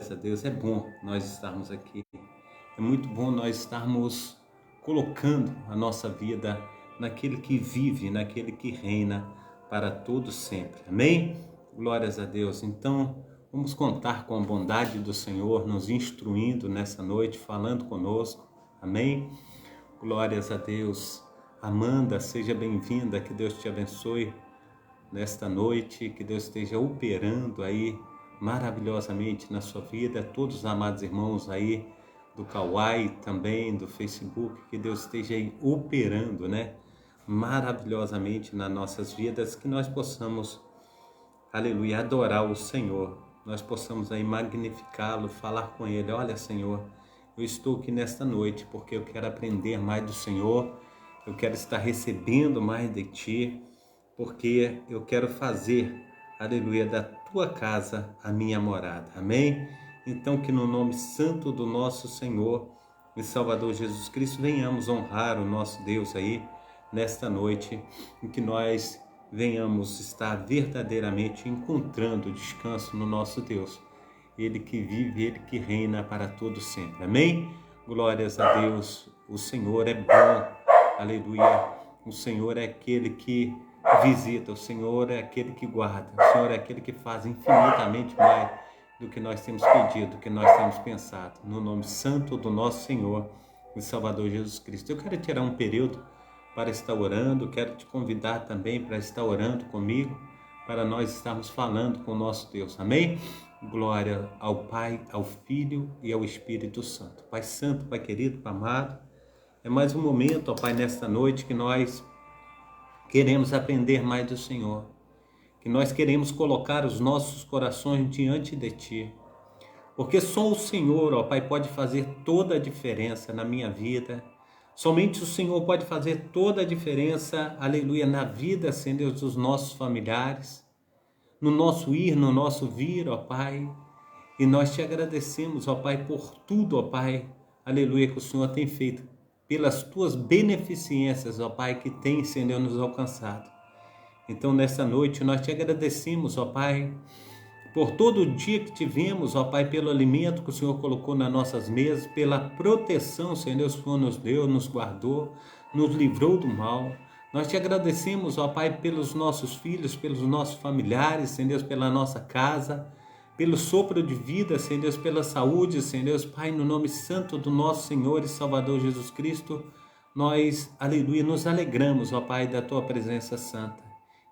Glórias a Deus, é bom nós estarmos aqui, é muito bom nós estarmos colocando a nossa vida naquele que vive, naquele que reina para todo sempre, amém? Glórias a Deus. Então vamos contar com a bondade do Senhor nos instruindo nessa noite, falando conosco, amém? Glórias a Deus. Amanda, seja bem-vinda, que Deus te abençoe nesta noite, que Deus esteja operando aí maravilhosamente na sua vida, todos os amados irmãos aí do Kawai também, do Facebook, que Deus esteja aí operando, né, maravilhosamente nas nossas vidas, que nós possamos, aleluia, adorar o Senhor, nós possamos aí magnificá-lo, falar com Ele, olha Senhor, eu estou aqui nesta noite porque eu quero aprender mais do Senhor, eu quero estar recebendo mais de Ti, porque eu quero fazer, aleluia, da tua casa a minha morada, amém? Então que no nome santo do nosso Senhor e Salvador Jesus Cristo venhamos honrar o nosso Deus aí nesta noite, em que nós venhamos estar verdadeiramente encontrando descanso no nosso Deus, Ele que vive, Ele que reina para todo sempre, amém? Glórias a Deus, o Senhor é bom, aleluia, o Senhor é aquele que visita, o Senhor é aquele que guarda, o Senhor é aquele que faz infinitamente mais do que nós temos pedido, do que nós temos pensado, no nome santo do nosso Senhor e Salvador Jesus Cristo. Eu quero tirar um período para estar orando, quero te convidar também para estar orando comigo, para nós estarmos falando com o nosso Deus, amém? Glória ao Pai, ao Filho e ao Espírito Santo. Pai Santo, Pai querido, Pai amado, é mais um momento, ó Pai, nesta noite que nós queremos aprender mais do Senhor, que nós queremos colocar os nossos corações diante de Ti, porque só o Senhor, ó Pai, pode fazer toda a diferença na minha vida, somente o Senhor pode fazer toda a diferença, aleluia, na vida, Senhor Deus, dos nossos familiares, no nosso ir, no nosso vir, ó Pai, e nós Te agradecemos, ó Pai, por tudo, ó Pai, aleluia, que o Senhor tem feito, pelas Tuas beneficências, ó Pai, que tem, Senhor, nos alcançado. Então, nessa noite, nós Te agradecemos, ó Pai, por todo o dia que tivemos, ó Pai, pelo alimento que o Senhor colocou nas nossas mesas, pela proteção, Senhor Deus, que o Senhor nos deu, nos guardou, nos livrou do mal. Nós Te agradecemos, ó Pai, pelos nossos filhos, pelos nossos familiares, Senhor Deus, pela nossa casa, pelo sopro de vida, Senhor Deus, pela saúde, Senhor Deus, Pai, no nome santo do nosso Senhor e Salvador Jesus Cristo, nós, aleluia, nos alegramos, ó Pai, da Tua presença santa.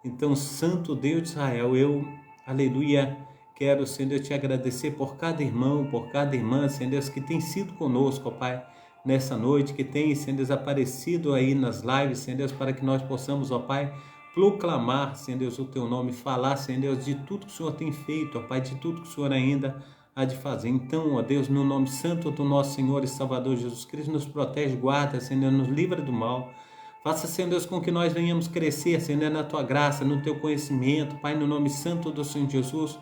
Então, Santo Deus de Israel, eu, aleluia, quero, Senhor Deus, Te agradecer por cada irmão, por cada irmã, Senhor Deus, que tem sido conosco, ó Pai, nessa noite, que tem, Senhor Deus, aparecido aí nas lives, Senhor Deus, para que nós possamos, ó Pai, proclamar, Senhor Deus, o Teu nome, falar, Senhor Deus, de tudo que o Senhor tem feito, ó Pai, de tudo que o Senhor ainda há de fazer. Então, ó Deus, no nome santo do nosso Senhor e Salvador Jesus Cristo, nos protege, guarda, Senhor, nos livra do mal. Faça, Senhor Deus, com que nós venhamos crescer, Senhor, na Tua graça, no Teu conhecimento, Pai, no nome santo do Senhor Jesus.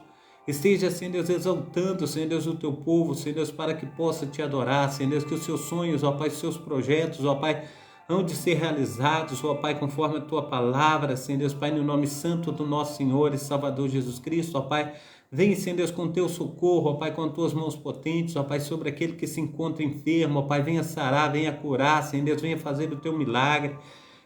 Esteja, Senhor Deus, exaltando, Senhor Deus, o Teu povo, Senhor Deus, para que possa Te adorar, Senhor Deus, que os Seus sonhos, ó Pai, os Seus projetos, ó Pai, hão de ser realizados, ó Pai, conforme a Tua palavra, Senhor Deus, Pai, no nome santo do nosso Senhor e Salvador Jesus Cristo, ó Pai, vem, Senhor Deus, com Teu socorro, ó Pai, com Tuas mãos potentes, ó Pai, sobre aquele que se encontra enfermo, ó Pai, venha sarar, venha curar, Senhor Deus, venha fazer o Teu milagre,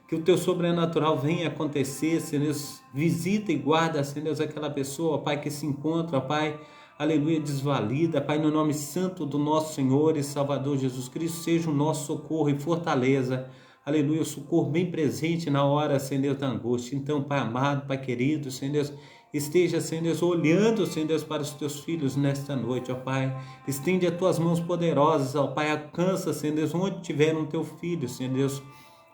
que o Teu sobrenatural venha acontecer, Senhor Deus, visita e guarda, Senhor Deus, aquela pessoa, ó Pai, que se encontra, ó Pai, aleluia, desvalida, Pai, no nome santo do nosso Senhor e Salvador Jesus Cristo, seja o nosso socorro e fortaleza, aleluia, o socorro bem presente na hora, Senhor Deus, da angústia. Então, Pai amado, Pai querido, Senhor Deus, esteja, Senhor Deus, olhando, Senhor Deus, para os Teus filhos nesta noite, ó Pai, estende as Tuas mãos poderosas, ó Pai, alcança, Senhor Deus, onde tiver um Teu filho, Senhor Deus,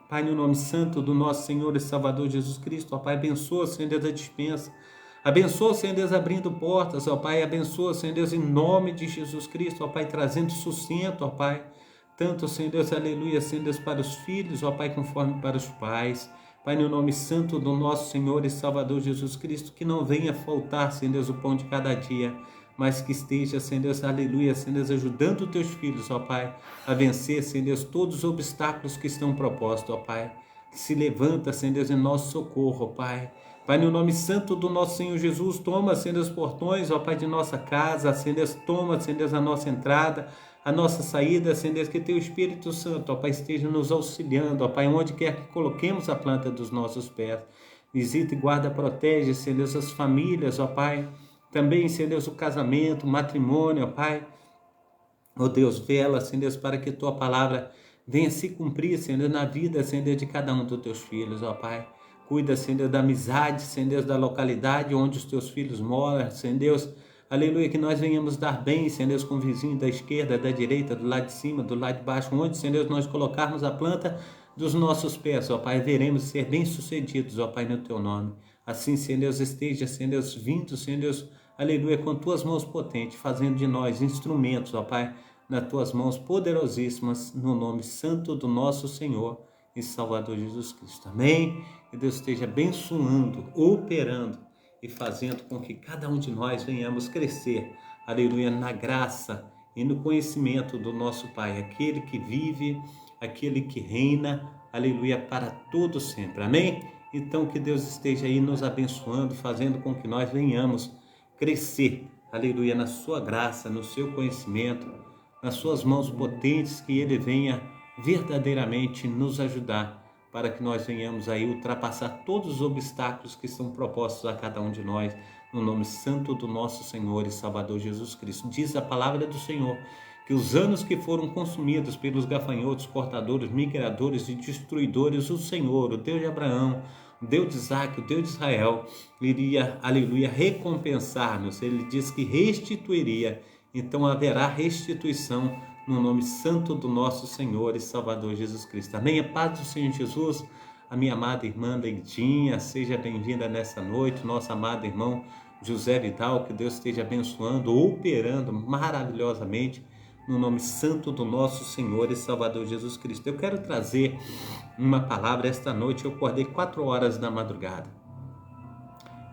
Pai, no nome santo do nosso Senhor e Salvador Jesus Cristo, ó Pai, abençoa, Senhor Deus, a dispensa, abençoa, Senhor Deus, abrindo portas, ó Pai, abençoa, Senhor Deus, em nome de Jesus Cristo, ó Pai, trazendo sustento, ó Pai, tanto, Senhor Deus, aleluia, Senhor Deus, para os filhos, ó Pai, conforme para os pais, Pai, no nome santo do nosso Senhor e Salvador Jesus Cristo, que não venha faltar, Senhor Deus, o pão de cada dia, mas que esteja, Senhor Deus, aleluia, Senhor Deus, ajudando os Teus filhos, ó Pai, a vencer, Senhor Deus, todos os obstáculos que estão propostos, ó Pai, que se levanta, Senhor Deus, em nosso socorro, ó Pai, Pai, no nome santo do nosso Senhor Jesus, toma, acenda os portões, ó Pai, de nossa casa, toma, acenda a nossa entrada, a nossa saída, acenda que teu Espírito Santo, ó Pai, esteja nos auxiliando, ó Pai, onde quer que coloquemos a planta dos nossos pés. Visita e guarda, protege, acenda as famílias, ó Pai, também, Senhor, o casamento, o matrimônio, ó Pai. Ó Deus, vela, Senhor, para que tua palavra venha se cumprir, Senhor, na vida, Senhor, de cada um dos teus filhos, ó Pai. Cuida, Senhor, da amizade, Senhor, da localidade onde os teus filhos moram, Senhor, aleluia, que nós venhamos dar bem, Senhor, com o vizinho da esquerda, da direita, do lado de cima, do lado de baixo, onde, Senhor, nós colocarmos a planta dos nossos pés, ó Pai, veremos ser bem-sucedidos, ó Pai, no teu nome. Assim, Senhor, esteja, Senhor, vindo, Senhor, aleluia, com tuas mãos potentes, fazendo de nós instrumentos, ó Pai, nas tuas mãos poderosíssimas, no nome santo do nosso Senhor e Salvador Jesus Cristo. Amém? Que Deus esteja abençoando, operando e fazendo com que cada um de nós venhamos crescer, aleluia, na graça e no conhecimento do nosso Pai, aquele que vive, aquele que reina, aleluia, para todo sempre. Amém? Então que Deus esteja aí nos abençoando, fazendo com que nós venhamos crescer, aleluia, na sua graça, no seu conhecimento, nas suas mãos potentes, que Ele venha verdadeiramente nos ajudar, para que nós venhamos aí ultrapassar todos os obstáculos que são propostos a cada um de nós, no nome santo do nosso Senhor e Salvador Jesus Cristo. Diz a palavra do Senhor, que os anos que foram consumidos pelos gafanhotos, cortadores, migradores e destruidores, o Senhor, o Deus de Abraão, o Deus de Isaac, o Deus de Israel, iria, aleluia, recompensar-nos. Ele diz que restituiria. Então haverá restituição no nome santo do nosso Senhor e Salvador Jesus Cristo. Amém? A paz do Senhor Jesus, a minha amada irmã Leidinha, seja bem-vinda nessa noite, nosso amado irmão José Vidal, que Deus esteja abençoando, operando maravilhosamente no nome santo do nosso Senhor e Salvador Jesus Cristo. Eu quero trazer uma palavra esta noite. Eu acordei 4 horas da madrugada.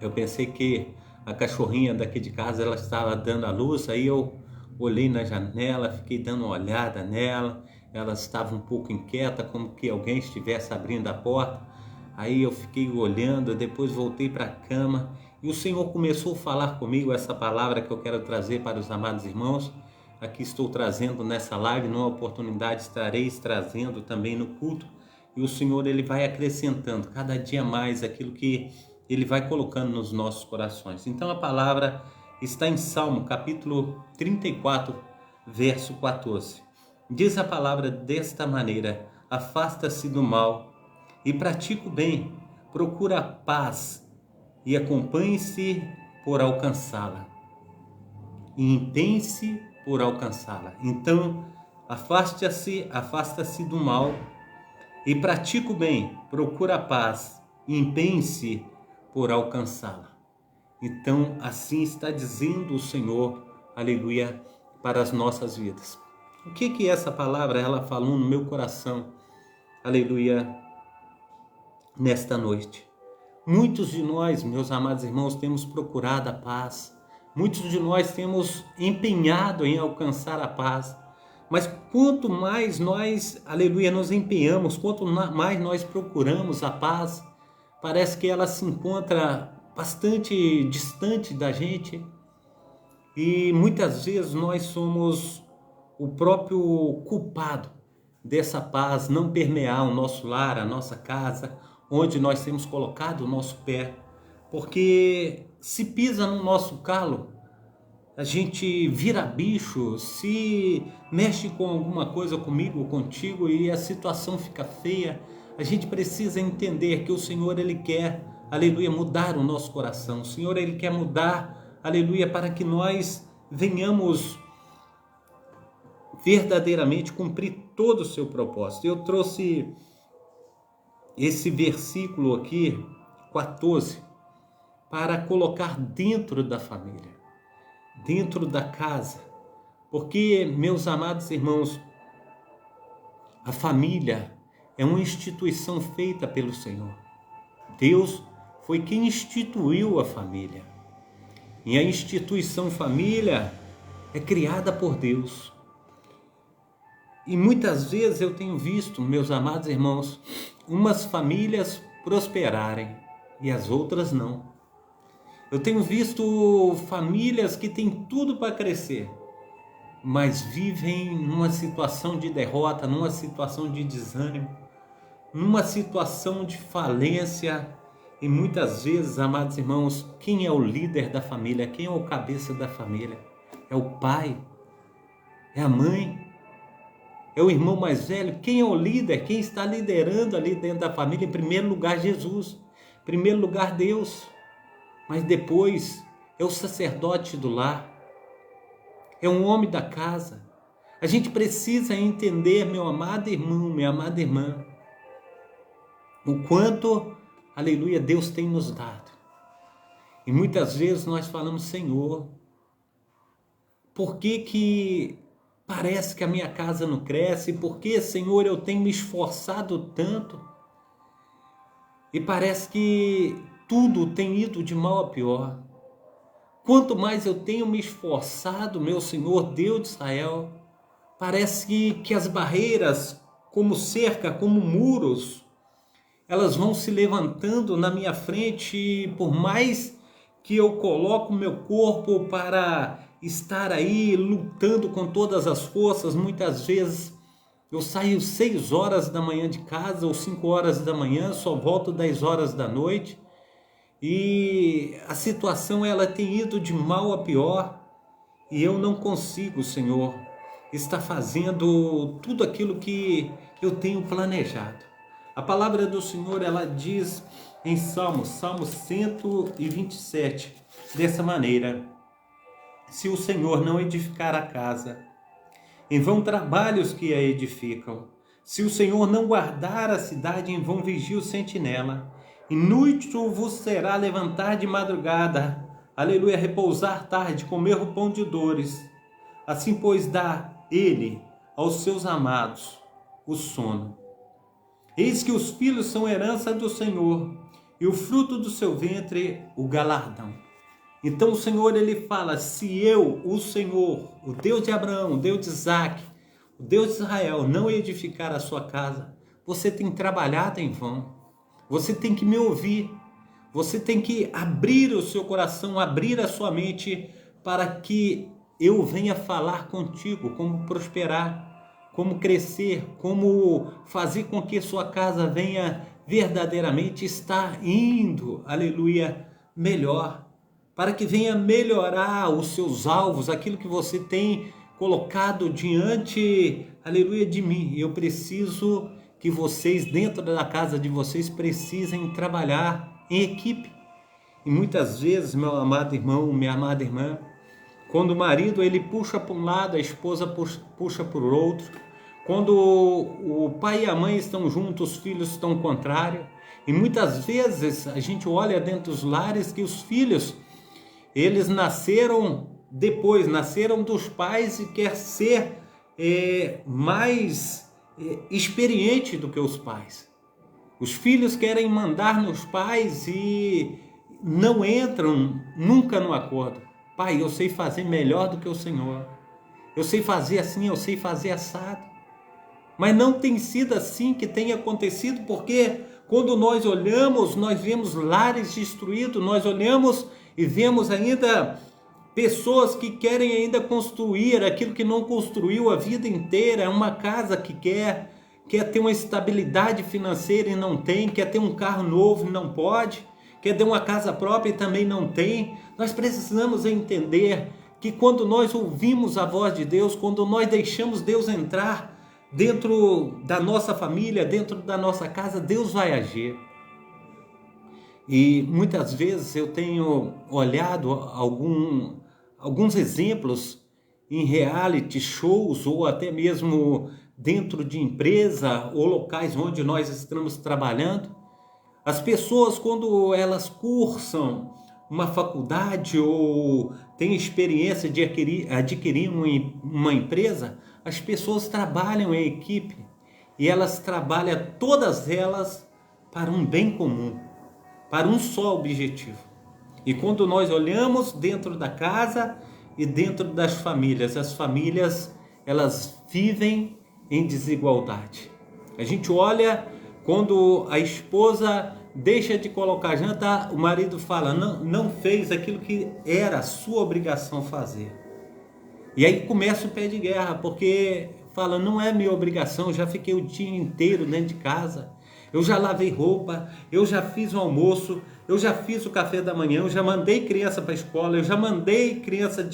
Eu pensei que a cachorrinha daqui de casa, ela estava dando a luz, aí eu olhei na janela, fiquei dando uma olhada nela, ela estava um pouco inquieta, como que alguém estivesse abrindo a porta. Aí eu fiquei olhando, depois voltei para a cama e o Senhor começou a falar comigo essa palavra que eu quero trazer para os amados irmãos. Aqui estou trazendo nessa live, numa oportunidade estareis trazendo também no culto, e o Senhor, Ele vai acrescentando cada dia mais aquilo que Ele vai colocando nos nossos corações. Então a palavra está em Salmo, capítulo 34, verso 14. Diz a palavra desta maneira: afasta-se do mal e pratica o bem, procura a paz e acompanhe-se por alcançá-la. E empenhe-se por alcançá-la. Então, afasta-se do mal e pratica o bem, procura a paz e empenhe-se por alcançá-la. Então, assim está dizendo o Senhor, aleluia, para as nossas vidas. O que essa palavra ela falou no meu coração, aleluia, nesta noite? Muitos de nós, meus amados irmãos, temos procurado a paz. Muitos de nós temos empenhado em alcançar a paz. Mas quanto mais nós, aleluia, nos empenhamos, quanto mais nós procuramos a paz, parece que ela se encontra bastante distante da gente. E muitas vezes nós somos o próprio culpado dessa paz não permear o nosso lar, a nossa casa, onde nós temos colocado o nosso pé. Porque se pisa no nosso calo, a gente vira bicho, se mexe com alguma coisa comigo ou contigo e a situação fica feia. A gente precisa entender que o Senhor, Ele quer, aleluia, mudar o nosso coração. O Senhor, Ele quer mudar, aleluia, para que nós venhamos verdadeiramente cumprir todo o seu propósito. Eu trouxe esse versículo aqui, 14, para colocar dentro da família, dentro da casa, porque, meus amados irmãos, a família é uma instituição feita pelo Senhor. Deus foi quem instituiu a família, e a instituição família é criada por Deus. E muitas vezes eu tenho visto, meus amados irmãos, umas famílias prosperarem, e as outras não. Eu tenho visto famílias que têm tudo para crescer, mas vivem numa situação de derrota, numa situação de desânimo, numa situação de falência. E muitas vezes, amados irmãos, quem é o líder da família? Quem é o cabeça da família? É o pai, é a mãe, é o irmão mais velho. Quem é o líder? Quem está liderando ali dentro da família? Em primeiro lugar, Jesus. Em primeiro lugar, Deus. Mas depois é o sacerdote do lar, é um homem da casa. A gente precisa entender, meu amado irmão, minha amada irmã, o quanto, aleluia, Deus tem nos dado. E muitas vezes nós falamos: Senhor, por que parece que a minha casa não cresce? Por que, Senhor, eu tenho me esforçado tanto e parece que tudo tem ido de mal a pior? Quanto mais eu tenho me esforçado, meu Senhor, Deus de Israel, parece que as barreiras, como cerca, como muros, elas vão se levantando na minha frente, e por mais que eu coloco meu corpo para estar aí lutando com todas as forças, muitas vezes eu saio 6 horas da manhã de casa ou 5 horas da manhã, só volto 10 horas da noite, e a situação ela tem ido de mal a pior, e eu não consigo, Senhor, estar fazendo tudo aquilo que eu tenho planejado. A palavra do Senhor, ela diz em Salmo 127, dessa maneira: se o Senhor não edificar a casa, em vão trabalham os que a edificam. Se o Senhor não guardar a cidade, em vão vigia o sentinela. Inútil vos será levantar de madrugada, aleluia, repousar tarde, comer o pão de dores. Assim, pois, dá ele aos seus amados o sono. Eis que os filhos são herança do Senhor, e o fruto do seu ventre o galardão. Então o Senhor, ele fala: se eu, o Senhor, o Deus de Abraão, o Deus de Isaac, o Deus de Israel, não edificar a sua casa, você tem trabalhado em vão. Você tem que me ouvir. Você tem que abrir o seu coração, abrir a sua mente, para que eu venha falar contigo como prosperar, como crescer, como fazer com que sua casa venha verdadeiramente estar indo, aleluia, melhor, para que venha melhorar os seus alvos, aquilo que você tem colocado diante, aleluia, de mim. Eu preciso que vocês, dentro da casa de vocês, precisem trabalhar em equipe. E muitas vezes, meu amado irmão, minha amada irmã, quando o marido ele puxa para um lado, a esposa puxa para o outro, quando o pai e a mãe estão juntos, os filhos estão contrários, e muitas vezes a gente olha dentro dos lares que os filhos, eles nasceram dos pais e quer ser mais experiente do que os pais. Os filhos querem mandar nos pais e não entram nunca no acordo. Pai, eu sei fazer melhor do que o Senhor. Eu sei fazer assim, eu sei fazer assado. Mas não tem sido assim que tem acontecido, porque quando nós olhamos, nós vemos lares destruídos, nós olhamos e vemos ainda pessoas que querem ainda construir aquilo que não construiu a vida inteira, uma casa que quer ter uma estabilidade financeira e não tem, quer ter um carro novo e não pode, quer ter uma casa própria e também não tem. Nós precisamos entender que quando nós ouvimos a voz de Deus, quando nós deixamos Deus entrar dentro da nossa família, dentro da nossa casa, Deus vai agir. E muitas vezes eu tenho olhado alguns exemplos em reality shows ou até mesmo dentro de empresa ou locais onde nós estamos trabalhando. As pessoas, quando elas cursam uma faculdade ou têm experiência de adquirir uma empresa, as pessoas trabalham em equipe e elas trabalham todas elas para um bem comum, para um só objetivo. E quando nós olhamos dentro da casa e dentro das famílias, as famílias elas vivem em desigualdade. A gente olha quando a esposa deixa de colocar janta, o marido fala, não fez aquilo que era a sua obrigação fazer. E aí começa o pé de guerra, porque fala, não é minha obrigação, eu já fiquei o dia inteiro dentro de casa, eu já lavei roupa, eu já fiz o almoço, eu já fiz o café da manhã, eu já mandei criança para a escola, eu já mandei criança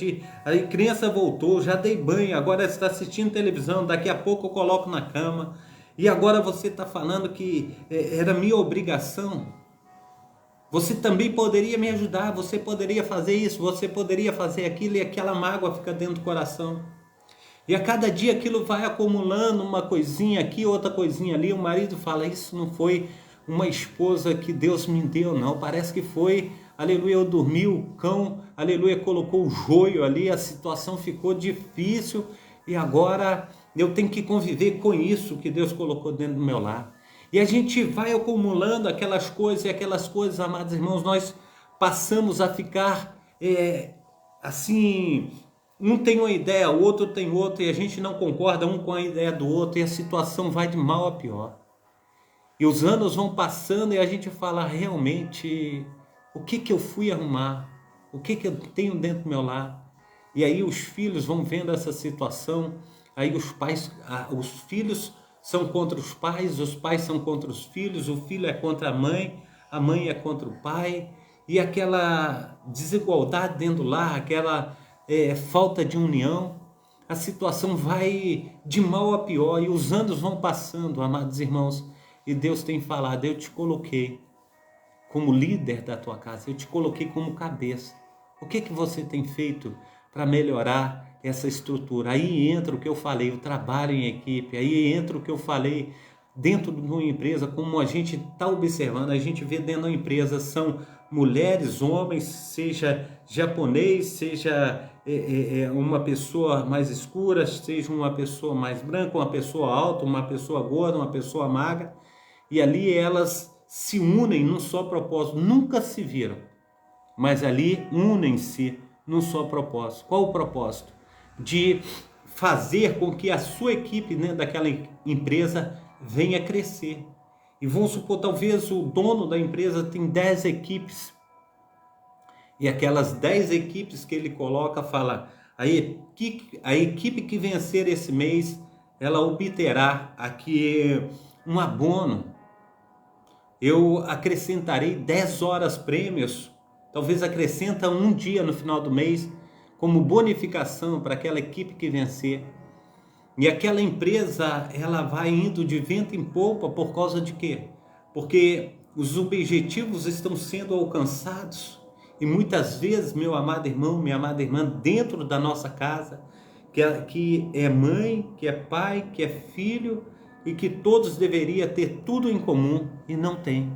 aí criança voltou, já dei banho, agora está assistindo televisão, daqui a pouco eu coloco na cama, e agora você está falando que era minha obrigação. Você também poderia me ajudar, você poderia fazer isso, você poderia fazer aquilo, e aquela mágoa fica dentro do coração. E a cada dia aquilo vai acumulando, uma coisinha aqui, outra coisinha ali. O marido fala, isso não foi uma esposa que Deus me deu, não. Parece que foi, aleluia, eu dormi, o cão, aleluia, colocou o joio ali, a situação ficou difícil e agora eu tenho que conviver com isso que Deus colocou dentro do meu lar. E a gente vai acumulando aquelas coisas, amados irmãos, nós passamos a ficar assim, um tem uma ideia, o outro tem outra, e a gente não concorda um com a ideia do outro, e a situação vai de mal a pior. E os anos vão passando e a gente fala, realmente, o que eu fui arrumar? O que eu tenho dentro do meu lar? E aí os filhos vão vendo essa situação, aí os filhos são contra os pais são contra os filhos, o filho é contra a mãe é contra o pai, e aquela desigualdade dentro do lar, aquela falta de união, a situação vai de mal a pior, e os anos vão passando, amados irmãos, e Deus tem falado, eu te coloquei como líder da tua casa, eu te coloquei como cabeça. O que você tem feito para melhorar essa estrutura? Aí entra o que eu falei, o trabalho em equipe, aí entra o que eu falei dentro de uma empresa, como a gente está observando, a gente vê dentro da empresa, são mulheres, homens, seja japonês, seja uma pessoa mais escura, seja uma pessoa mais branca, uma pessoa alta, uma pessoa gorda, uma pessoa magra, e ali elas se unem num só propósito, nunca se viram, mas ali unem-se num só propósito. Qual o propósito? De fazer com que a sua equipe dentro daquela empresa venha crescer. E vamos supor, talvez o dono da empresa tem 10 equipes, e aquelas 10 equipes que ele coloca, fala, a equipe que vencer esse mês, ela obterá aqui um abono, eu acrescentarei 10 horas prêmios, talvez acrescenta um dia no final do mês, como bonificação para aquela equipe que vencer. E aquela empresa, ela vai indo de vento em popa por causa de quê? Porque os objetivos estão sendo alcançados. E muitas vezes, meu amado irmão, minha amada irmã, dentro da nossa casa, que é mãe, que é pai, que é filho, e que todos deveriam ter tudo em comum, e não tem.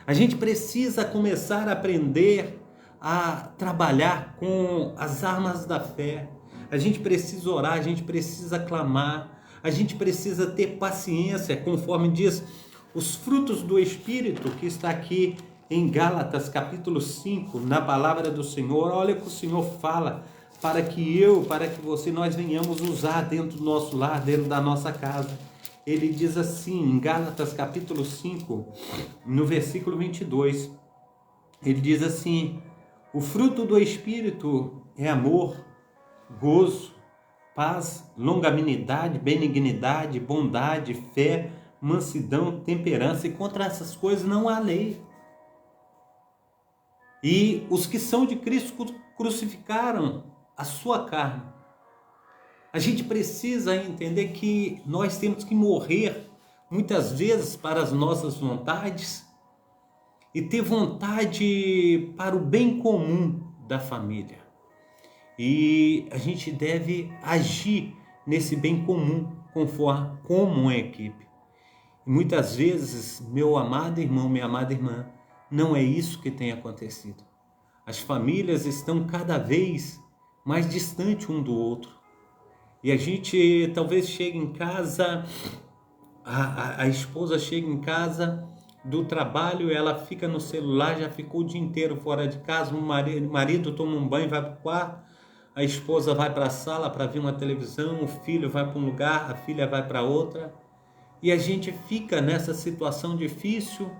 A gente precisa começar a aprender a trabalhar com as armas da fé. A gente precisa orar, a gente precisa clamar, a gente precisa ter paciência, conforme diz os frutos do Espírito, que está aqui em Gálatas capítulo 5, na palavra do Senhor. Olha o que o Senhor fala, para que você, nós venhamos usar dentro do nosso lar, dentro da nossa casa. Ele diz assim, em Gálatas capítulo 5, no versículo 22, ele diz assim, o fruto do Espírito é amor, gozo, paz, longanimidade, benignidade, bondade, fé, mansidão, temperança, e contra essas coisas não há lei. E os que são de Cristo crucificaram a sua carne. A gente precisa entender que nós temos que morrer muitas vezes para as nossas vontades e ter vontade para o bem comum da família. E a gente deve agir nesse bem comum como uma equipe. E muitas vezes, meu amado irmão, minha amada irmã, não é isso que tem acontecido. As famílias estão cada vez mais distantes um do outro. E a gente talvez chegue em casa, a esposa chega em casa do trabalho, ela fica no celular, já ficou o dia inteiro fora de casa, o marido toma um banho, vai para o quarto, a esposa vai para a sala para ver uma televisão, o filho vai para um lugar, a filha vai para outra, e a gente fica nessa situação difícil,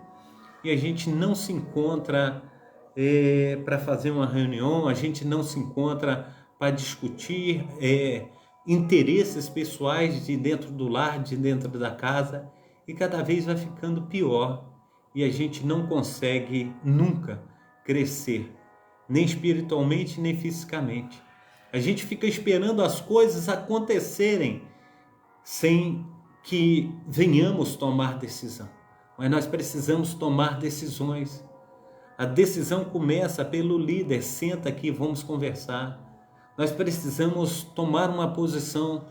e a gente não se encontra para fazer uma reunião, a gente não se encontra para discutir interesses pessoais de dentro do lar, de dentro da casa, e cada vez vai ficando pior e a gente não consegue nunca crescer, nem espiritualmente, nem fisicamente. A gente fica esperando as coisas acontecerem sem que venhamos tomar decisão. Mas nós precisamos tomar decisões. A decisão começa pelo líder. Senta aqui, vamos conversar. Nós precisamos tomar uma posição.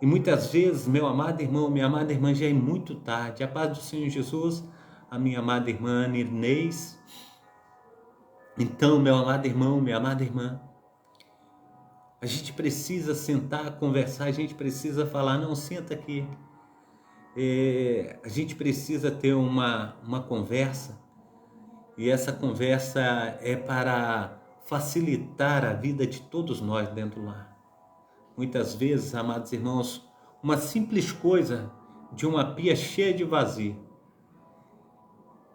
E muitas vezes, meu amado irmão, minha amada irmã, já é muito tarde. A paz do Senhor Jesus, a minha amada irmã Nirnês. Então, meu amado irmão, minha amada irmã, a gente precisa sentar, conversar, a gente precisa falar, não, senta aqui. A gente precisa ter uma conversa, e essa conversa é para facilitar a vida de todos nós dentro do lar. Muitas vezes, amados irmãos, uma simples coisa de uma pia cheia de vazio.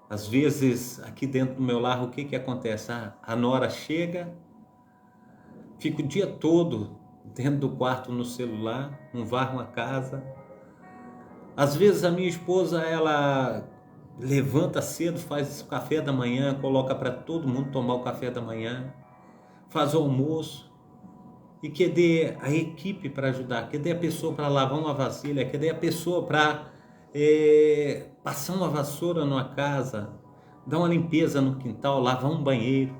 Às vezes, aqui dentro do meu lar, o que acontece? A nora chega, fica o dia todo dentro do quarto no celular, não varre uma casa. Às vezes a minha esposa, ela levanta cedo, faz o café da manhã, coloca para todo mundo tomar o café da manhã, faz o almoço, e cadê a equipe para ajudar? Cadê a pessoa para lavar uma vasilha? Cadê a pessoa para passar uma vassoura numa casa, dar uma limpeza no quintal, lavar um banheiro?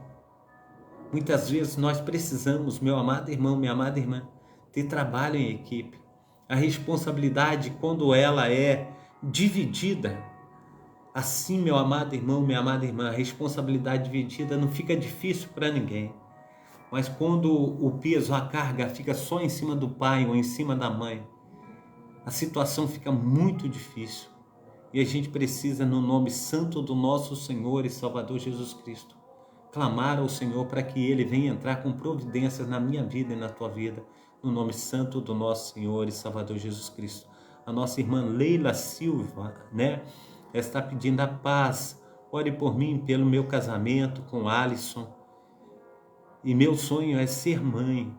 Muitas vezes nós precisamos, meu amado irmão, minha amada irmã, ter trabalho em equipe. A responsabilidade, quando ela é dividida, assim, meu amado irmão, minha amada irmã, a responsabilidade dividida não fica difícil para ninguém. Mas quando o peso, a carga fica só em cima do pai ou em cima da mãe, a situação fica muito difícil. E a gente precisa, no nome santo do nosso Senhor e Salvador Jesus Cristo, clamar ao Senhor para que Ele venha entrar com providências na minha vida e na tua vida, no nome santo do nosso Senhor e Salvador Jesus Cristo. A nossa irmã Leila Silva, ela está pedindo a paz. Ore por mim, pelo meu casamento com Alisson. E meu sonho é ser mãe.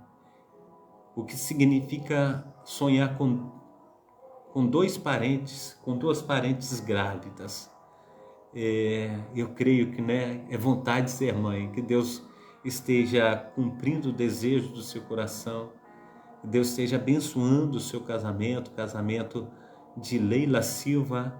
O que significa sonhar com duas parentes grávidas. Eu creio que é vontade de ser mãe, que Deus esteja cumprindo o desejo do seu coração, que Deus esteja abençoando o seu casamento de Leila Silva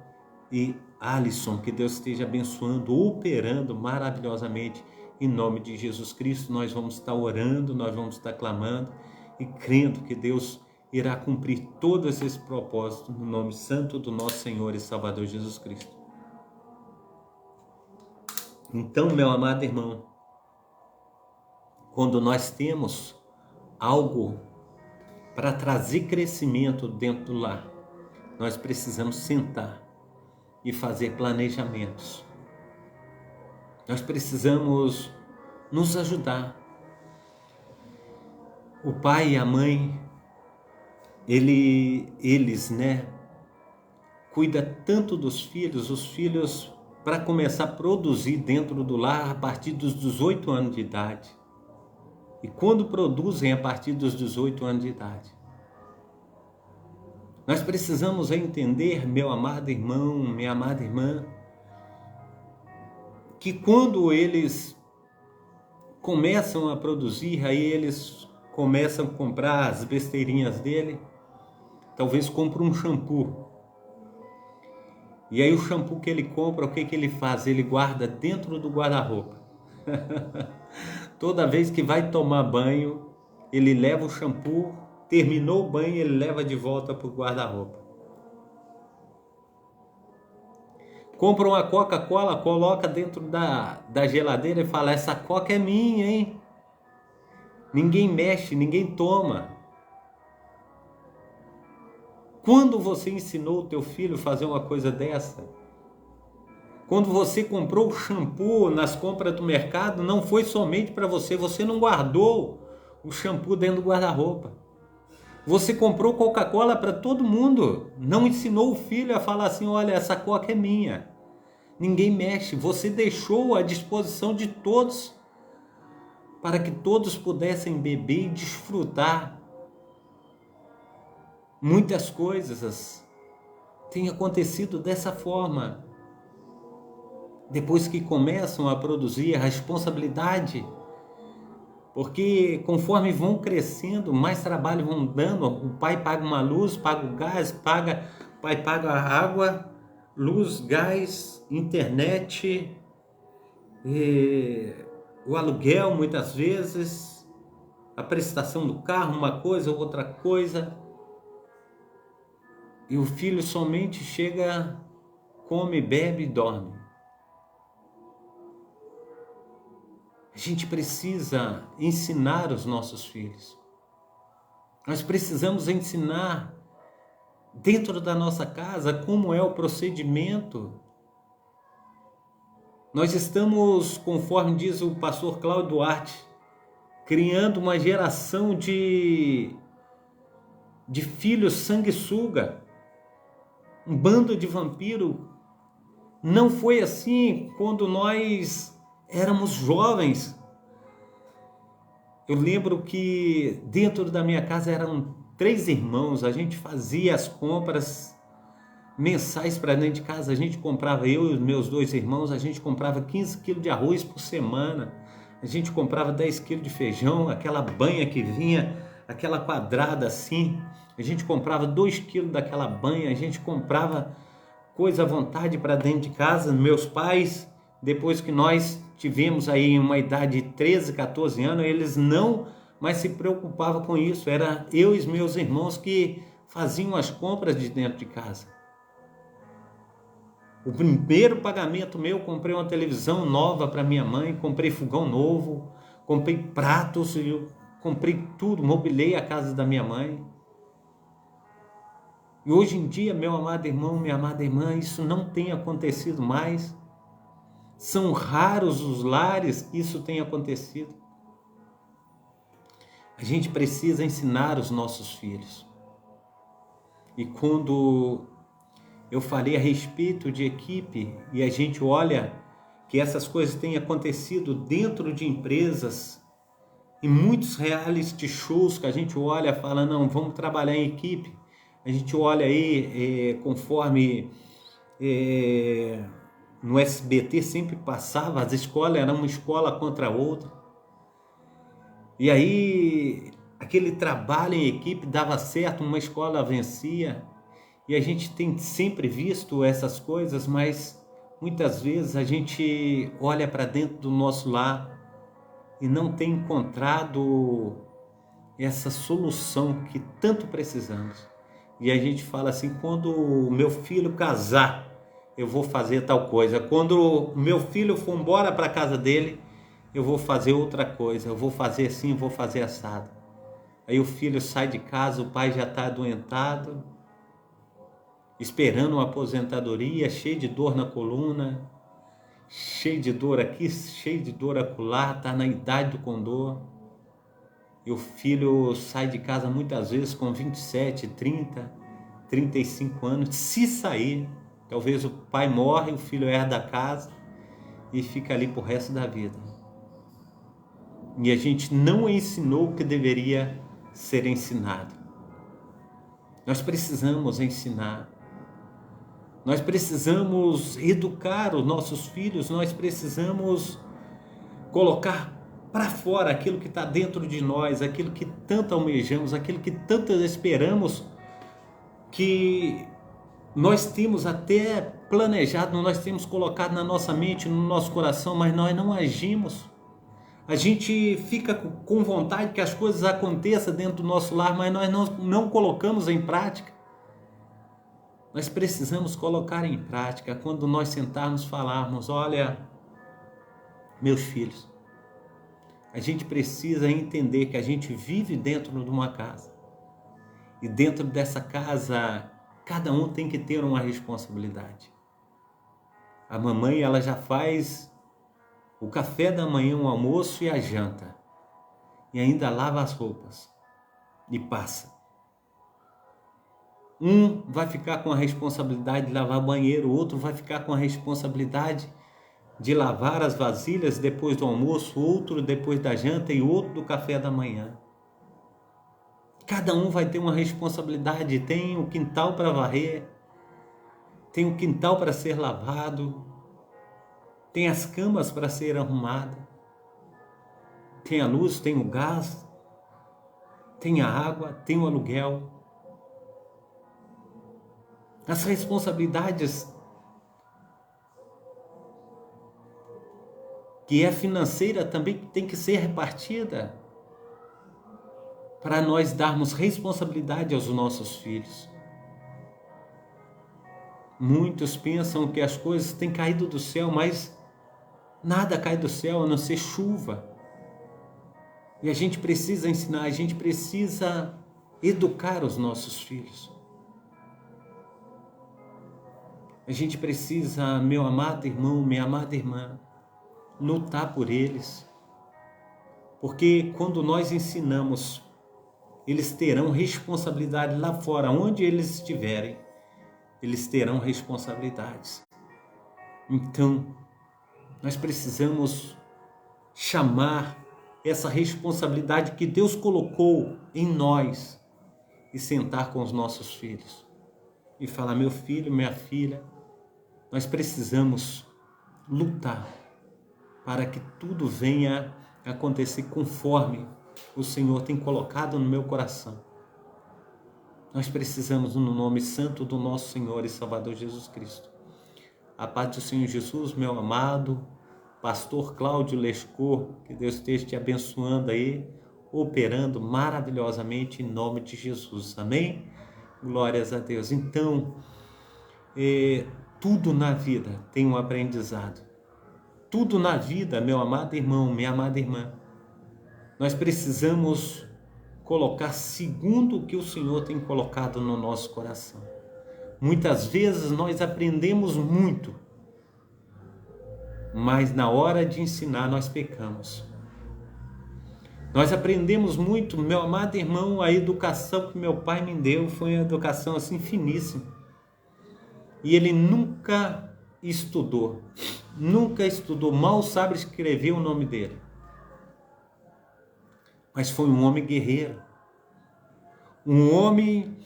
e Alisson, que Deus esteja abençoando, operando maravilhosamente em nome de Jesus Cristo. Nós vamos estar orando, nós vamos estar clamando e crendo que Deus irá cumprir todos esses propósitos no nome santo do nosso Senhor e Salvador Jesus Cristo. Então, meu amado irmão, quando nós temos algo para trazer crescimento dentro do lar, nós precisamos sentar e fazer planejamentos. Nós precisamos nos ajudar. O pai e a mãe, eles cuidam tanto dos filhos, os filhos para começar a produzir dentro do lar a partir dos 18 anos de idade. E quando produzem a partir dos 18 anos de idade. Nós precisamos entender, meu amado irmão, minha amada irmã, que quando eles começam a produzir, aí eles começam a comprar as besteirinhas dele, talvez compre um shampoo. E aí o shampoo que ele compra, o que ele faz? Ele guarda dentro do guarda-roupa. Toda vez que vai tomar banho, ele leva o shampoo, terminou o banho, ele leva de volta para o guarda-roupa. Compra uma Coca-Cola, coloca dentro da geladeira e fala, essa Coca é minha, hein? Ninguém mexe, ninguém toma. Quando você ensinou o teu filho a fazer uma coisa dessa? Quando você comprou o shampoo nas compras do mercado, não foi somente para você, você não guardou o shampoo dentro do guarda-roupa. Você comprou Coca-Cola para todo mundo, não ensinou o filho a falar assim, olha, essa Coca é minha. Ninguém mexe. Você deixou à disposição de todos para que todos pudessem beber e desfrutar. Muitas coisas têm acontecido dessa forma. Depois que começam a produzir a responsabilidade, porque conforme vão crescendo, mais trabalho vão dando. O pai paga uma luz, paga o gás, o pai paga a água, luz, gás, internet, o aluguel muitas vezes, a prestação do carro, uma coisa ou outra coisa. E o filho somente chega, come, bebe e dorme. A gente precisa ensinar os nossos filhos. Nós precisamos ensinar dentro da nossa casa como é o procedimento. Nós estamos, conforme diz o pastor Cláudio Duarte, criando uma geração de filhos sanguessuga, um bando de vampiro. Não foi assim quando nós éramos jovens. Eu lembro que dentro da minha casa eram 3 irmãos, a gente fazia as compras mensais para dentro de casa, a gente comprava, eu e os meus 2 irmãos, a gente comprava 15 quilos de arroz por semana, a gente comprava 10 quilos de feijão, aquela banha que vinha, aquela quadrada assim, a gente comprava 2 quilos daquela banha, a gente comprava coisa à vontade para dentro de casa. Meus pais, depois que nós tivemos aí uma idade de 13, 14 anos, eles não mais se preocupavam com isso. Era eu e os meus irmãos que faziam as compras de dentro de casa. O primeiro pagamento meu, comprei uma televisão nova para minha mãe, comprei fogão novo, comprei pratos, eu comprei tudo, mobilei a casa da minha mãe. E hoje em dia, meu amado irmão, minha amada irmã, isso não tem acontecido mais. São raros os lares que isso tem acontecido. A gente precisa ensinar os nossos filhos. E quando eu falei a respeito de equipe e a gente olha que essas coisas têm acontecido dentro de empresas, em muitos reality shows que a gente olha e fala, não, vamos trabalhar em equipe. A gente olha aí, conforme no SBT sempre passava, as escolas eram uma escola contra a outra. E aí, aquele trabalho em equipe dava certo, uma escola vencia. E a gente tem sempre visto essas coisas, mas muitas vezes a gente olha para dentro do nosso lar e não tem encontrado essa solução que tanto precisamos. E a gente fala assim, quando o meu filho casar, eu vou fazer tal coisa. Quando o meu filho for embora para a casa dele, eu vou fazer outra coisa. Eu vou fazer assim, eu vou fazer assado. Aí o filho sai de casa, o pai já está adoentado, esperando uma aposentadoria, cheio de dor na coluna, cheio de dor aqui, cheio de dor acolá, está na idade do condor. E o filho sai de casa muitas vezes com 27, 30, 35 anos. Se sair, talvez o pai morre, o filho herda a casa e fica ali pro resto da vida. E a gente não ensinou o que deveria ser ensinado. Nós precisamos ensinar. Nós precisamos educar os nossos filhos, nós precisamos colocar para fora aquilo que está dentro de nós, aquilo que tanto almejamos, aquilo que tanto esperamos, que nós temos até planejado, nós temos colocado na nossa mente, no nosso coração, mas nós não agimos. A gente fica com vontade que as coisas aconteçam dentro do nosso lar, mas nós não colocamos em prática. Nós precisamos colocar em prática quando nós sentarmos e falarmos, olha, meus filhos, a gente precisa entender que a gente vive dentro de uma casa. E dentro dessa casa, cada um tem que ter uma responsabilidade. A mamãe, ela já faz o café da manhã, o almoço e a janta. E ainda lava as roupas. E passa. Um vai ficar com a responsabilidade de lavar banheiro, outro vai ficar com a responsabilidade de lavar as vasilhas depois do almoço, outro depois da janta e outro do café da manhã. Cada um vai ter uma responsabilidade, tem o quintal para varrer, tem o quintal para ser lavado, tem as camas para ser arrumadas, tem a luz, tem o gás, tem a água, tem o aluguel. As responsabilidades que é financeira também tem que ser repartida para nós darmos responsabilidade aos nossos filhos. Muitos pensam que as coisas têm caído do céu, mas nada cai do céu a não ser chuva. E a gente precisa ensinar, a gente precisa educar os nossos filhos. A gente precisa, meu amado irmão, minha amada irmã, lutar por eles. Porque quando nós ensinamos, eles terão responsabilidade lá fora, onde eles estiverem, eles terão responsabilidades. Então, nós precisamos chamar essa responsabilidade que Deus colocou em nós e sentar com os nossos filhos e falar: meu filho, minha filha, nós precisamos lutar para que tudo venha acontecer conforme o Senhor tem colocado no meu coração. Nós precisamos, no nome santo do nosso Senhor e Salvador Jesus Cristo. A paz do Senhor Jesus, meu amado pastor Cláudio Lescor, que Deus esteja te abençoando aí, operando maravilhosamente em nome de Jesus. Amém? Glórias a Deus. Então, tudo na vida tem um aprendizado. Tudo na vida, meu amado irmão, minha amada irmã, nós precisamos colocar segundo o que o Senhor tem colocado no nosso coração. Muitas vezes nós aprendemos muito, mas na hora de ensinar nós pecamos. Nós aprendemos muito, meu amado irmão, a educação que meu pai me deu foi uma educação assim finíssima. E ele nunca estudou, mal sabe escrever o nome dele. Mas foi um homem guerreiro, um homem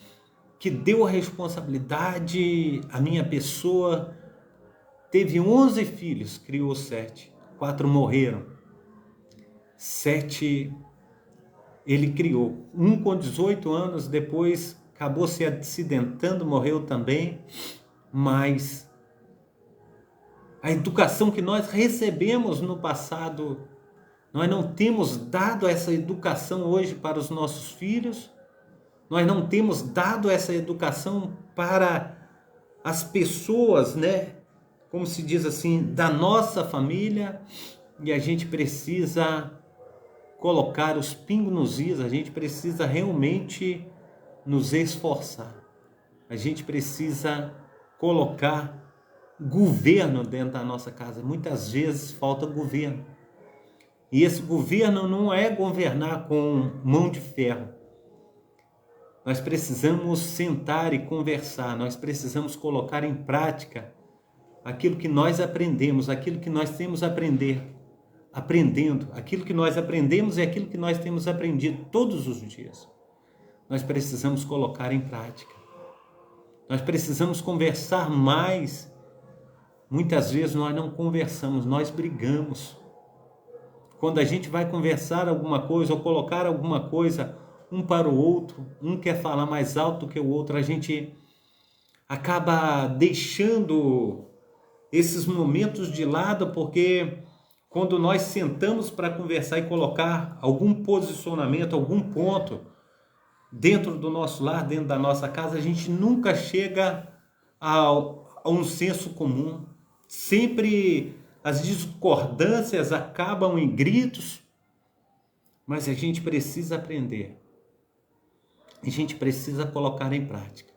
que deu a responsabilidade à minha pessoa. Teve 11 filhos, criou 7, 4 morreram, 7 ele criou. Um com 18 anos, depois acabou se acidentando, morreu também. Mas a educação que nós recebemos no passado, nós não temos dado essa educação hoje para os nossos filhos, nós não temos dado essa educação para as pessoas, né? Como se diz assim, da nossa família, e a gente precisa colocar os pingos nos is, a gente precisa realmente nos esforçar. A gente precisa colocar governo dentro da nossa casa. Muitas vezes falta governo. E esse governo não é governar com mão de ferro. Nós precisamos sentar e conversar, nós precisamos colocar em prática aquilo que nós aprendemos, aquilo que nós temos aprendendo, aquilo que nós aprendemos e aquilo que nós temos aprendido todos os dias. Nós precisamos colocar em prática. Nós precisamos conversar mais. Muitas vezes nós não conversamos, nós brigamos. Quando a gente vai conversar alguma coisa ou colocar alguma coisa um para o outro, um quer falar mais alto que o outro, a gente acaba deixando esses momentos de lado, porque quando nós sentamos para conversar e colocar algum posicionamento, algum ponto dentro do nosso lar, dentro da nossa casa, a gente nunca chega a um senso comum. Sempre as discordâncias acabam em gritos, mas a gente precisa aprender. A gente precisa colocar em prática.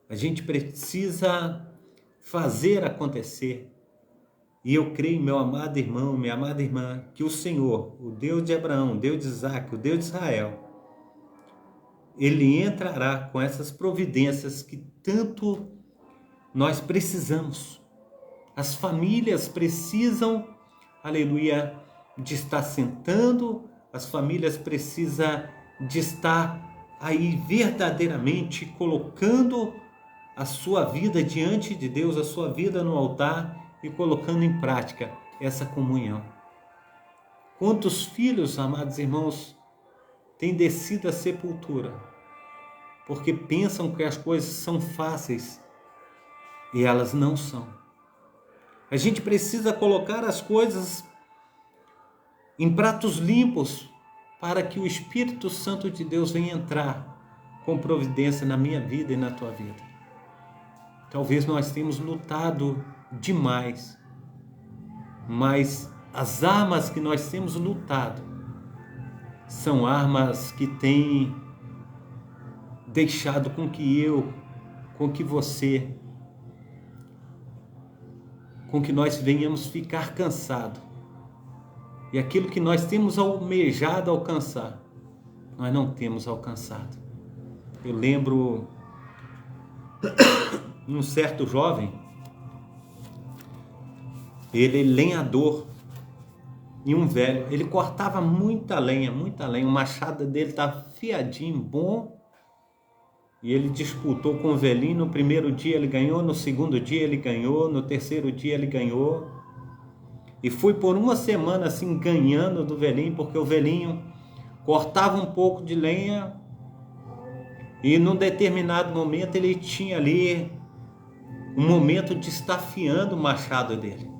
A gente precisa fazer acontecer. E eu creio, meu amado irmão, minha amada irmã, que o Senhor, o Deus de Abraão, o Deus de Isaac, o Deus de Israel, Ele entrará com essas providências que tanto nós precisamos. As famílias precisam, aleluia, de estar sentando, as famílias precisam de estar aí verdadeiramente colocando a sua vida diante de Deus, a sua vida no altar e colocando em prática essa comunhão. Quantos filhos, amados irmãos, têm descido à sepultura porque pensam que as coisas são fáceis e elas não são. A gente precisa colocar as coisas em pratos limpos para que o Espírito Santo de Deus venha entrar com providência na minha vida e na tua vida. Talvez nós tenhamos lutado demais, mas as armas que nós temos lutado são armas que têm deixado com que você, com que nós venhamos ficar cansados. E aquilo que nós temos almejado alcançar, nós não temos alcançado. Eu lembro um certo jovem, ele lenhador, e um velho, ele cortava muita lenha, o machado dele estava afiadinho, bom, e ele disputou com o velhinho. No primeiro dia ele ganhou, no segundo dia ele ganhou, no terceiro dia ele ganhou, e foi por uma semana assim ganhando do velhinho, porque o velhinho cortava um pouco de lenha, e num determinado momento ele tinha ali um momento de estar afiando o machado dele.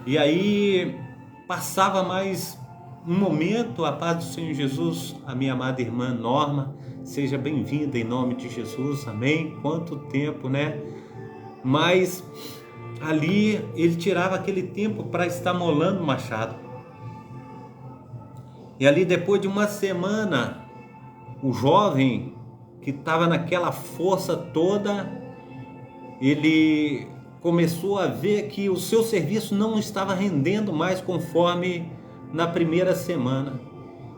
E aí passava mais um momento. A paz do Senhor Jesus, a minha amada irmã Norma, seja bem-vinda em nome de Jesus, amém? Quanto tempo, né? Mas ali ele tirava aquele tempo para estar molando o machado. E ali depois de uma semana, o jovem que estava naquela força toda, ele começou a ver que o seu serviço não estava rendendo mais conforme na primeira semana.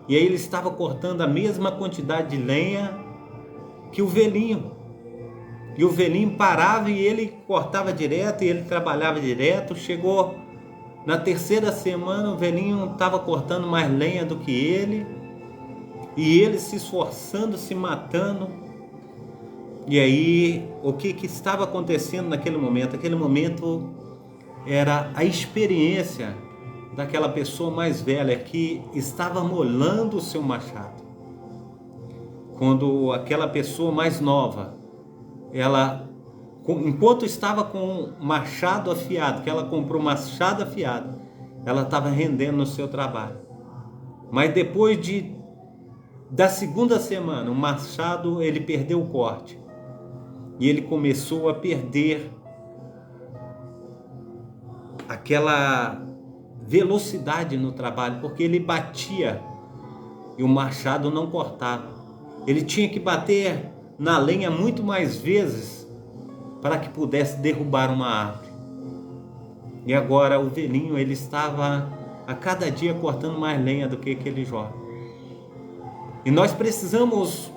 E aí ele estava cortando a mesma quantidade de lenha que o velhinho. E o velhinho parava e ele cortava direto, e ele trabalhava direto. Chegou na terceira semana, o velhinho estava cortando mais lenha do que ele, e ele se esforçando, se matando. E aí, o que estava acontecendo naquele momento? Aquele momento era a experiência daquela pessoa mais velha que estava molando o seu machado. Quando aquela pessoa mais nova, ela, enquanto estava com o machado afiado, que ela comprou machado afiado, ela estava rendendo no seu trabalho. Mas depois da segunda semana, o machado, ele perdeu o corte. E ele começou a perder aquela velocidade no trabalho, porque ele batia e o machado não cortava. Ele tinha que bater na lenha muito mais vezes para que pudesse derrubar uma árvore. E agora o velhinho, ele estava a cada dia cortando mais lenha do que aquele jovem. E nós precisamos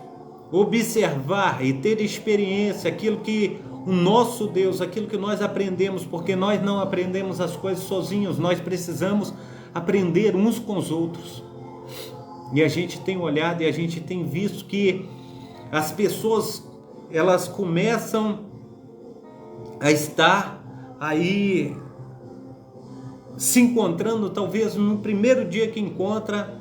observar e ter experiência aquilo que o nosso Deus, aquilo que nós aprendemos, porque nós não aprendemos as coisas sozinhos, nós precisamos aprender uns com os outros. E a gente tem olhado e a gente tem visto que as pessoas, elas começam a estar aí se encontrando, talvez no primeiro dia que encontra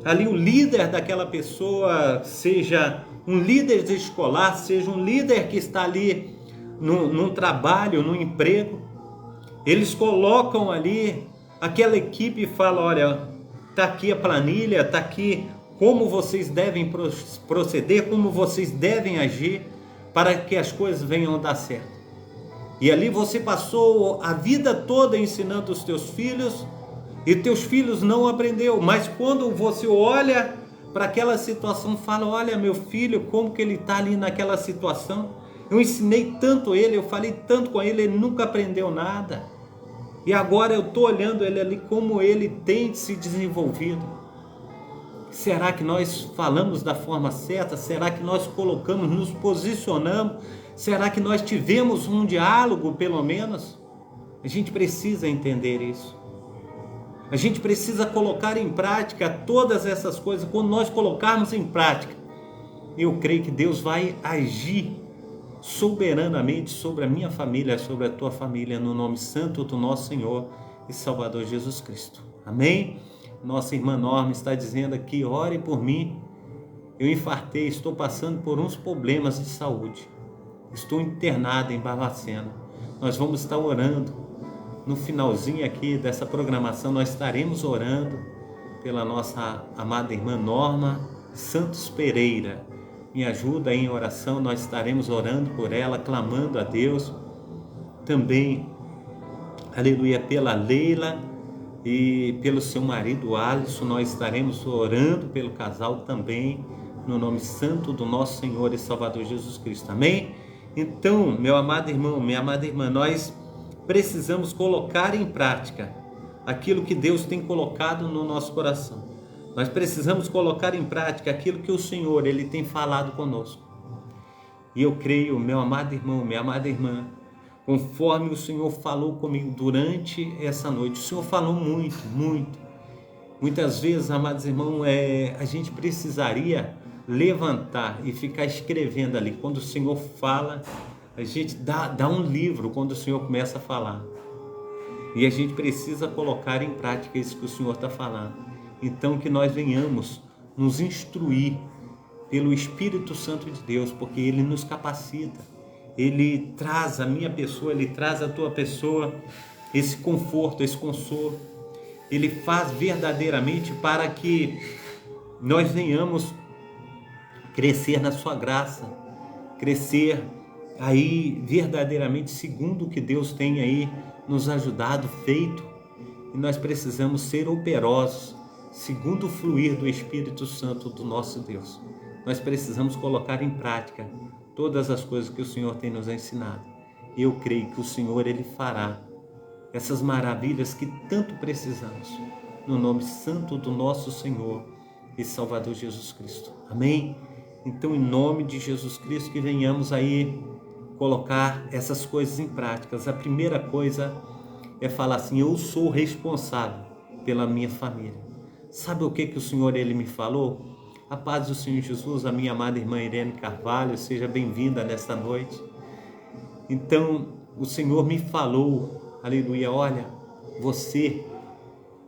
ali o líder daquela pessoa, seja um líder escolar, seja um líder que está ali num trabalho, num emprego. Eles colocam ali aquela equipe e falam: olha, está aqui a planilha, está aqui como vocês devem proceder, como vocês devem agir para que as coisas venham a dar certo. E ali você passou a vida toda ensinando os teus filhos, e teus filhos não aprendeu, mas quando você olha para aquela situação, fala: olha, meu filho, como que ele está ali naquela situação, eu ensinei tanto ele, eu falei tanto com ele, ele nunca aprendeu nada, e agora eu estou olhando ele ali, como ele tem se desenvolvido. Será que nós falamos da forma certa? Será que nós colocamos, nos posicionamos? Será que nós tivemos um diálogo, pelo menos? A gente precisa entender isso. A gente precisa colocar em prática todas essas coisas. Quando nós colocarmos em prática, eu creio que Deus vai agir soberanamente sobre a minha família, sobre a tua família, no nome santo do nosso Senhor e Salvador Jesus Cristo. Amém? Nossa irmã Norma está dizendo aqui: ore por mim, eu infartei, estou passando por uns problemas de saúde, estou internada em Barbacena. Nós vamos estar orando, no finalzinho aqui dessa programação, nós estaremos orando pela nossa amada irmã Norma Santos Pereira. Me ajuda aí em oração, nós estaremos orando por ela, clamando a Deus. Também, aleluia, pela Leila e pelo seu marido Alisson, nós estaremos orando pelo casal também, no nome santo do nosso Senhor e Salvador Jesus Cristo. Amém? Então, meu amado irmão, minha amada irmã, nós precisamos colocar em prática aquilo que Deus tem colocado no nosso coração. Nós precisamos colocar em prática aquilo que o Senhor, Ele tem falado conosco. E eu creio, meu amado irmão, minha amada irmã, conforme o Senhor falou comigo durante essa noite, o Senhor falou muito, muito. Muitas vezes, amados irmãos, a gente precisaria levantar e ficar escrevendo ali. Quando o Senhor fala, a gente dá um livro quando o Senhor começa a falar. E a gente precisa colocar em prática isso que o Senhor está falando. Então, que nós venhamos nos instruir pelo Espírito Santo de Deus, porque Ele nos capacita. Ele traz a minha pessoa, Ele traz a tua pessoa esse conforto, esse consolo. Ele faz verdadeiramente para que nós venhamos crescer na sua graça, crescer aí verdadeiramente segundo o que Deus tem aí nos ajudado, feito. E nós precisamos ser operosos, segundo o fluir do Espírito Santo do nosso Deus. Nós precisamos colocar em prática todas as coisas que o Senhor tem nos ensinado. Eu creio que o Senhor, Ele fará essas maravilhas que tanto precisamos, no nome santo do nosso Senhor e Salvador Jesus Cristo. Amém? Então, em nome de Jesus Cristo, que venhamos aí colocar essas coisas em práticas. A primeira coisa é falar assim: eu sou responsável pela minha família. Sabe o que o Senhor, Ele me falou? A paz do Senhor Jesus, a minha amada irmã Irene Carvalho, seja bem-vinda nesta noite. Então, o Senhor me falou, aleluia, olha, você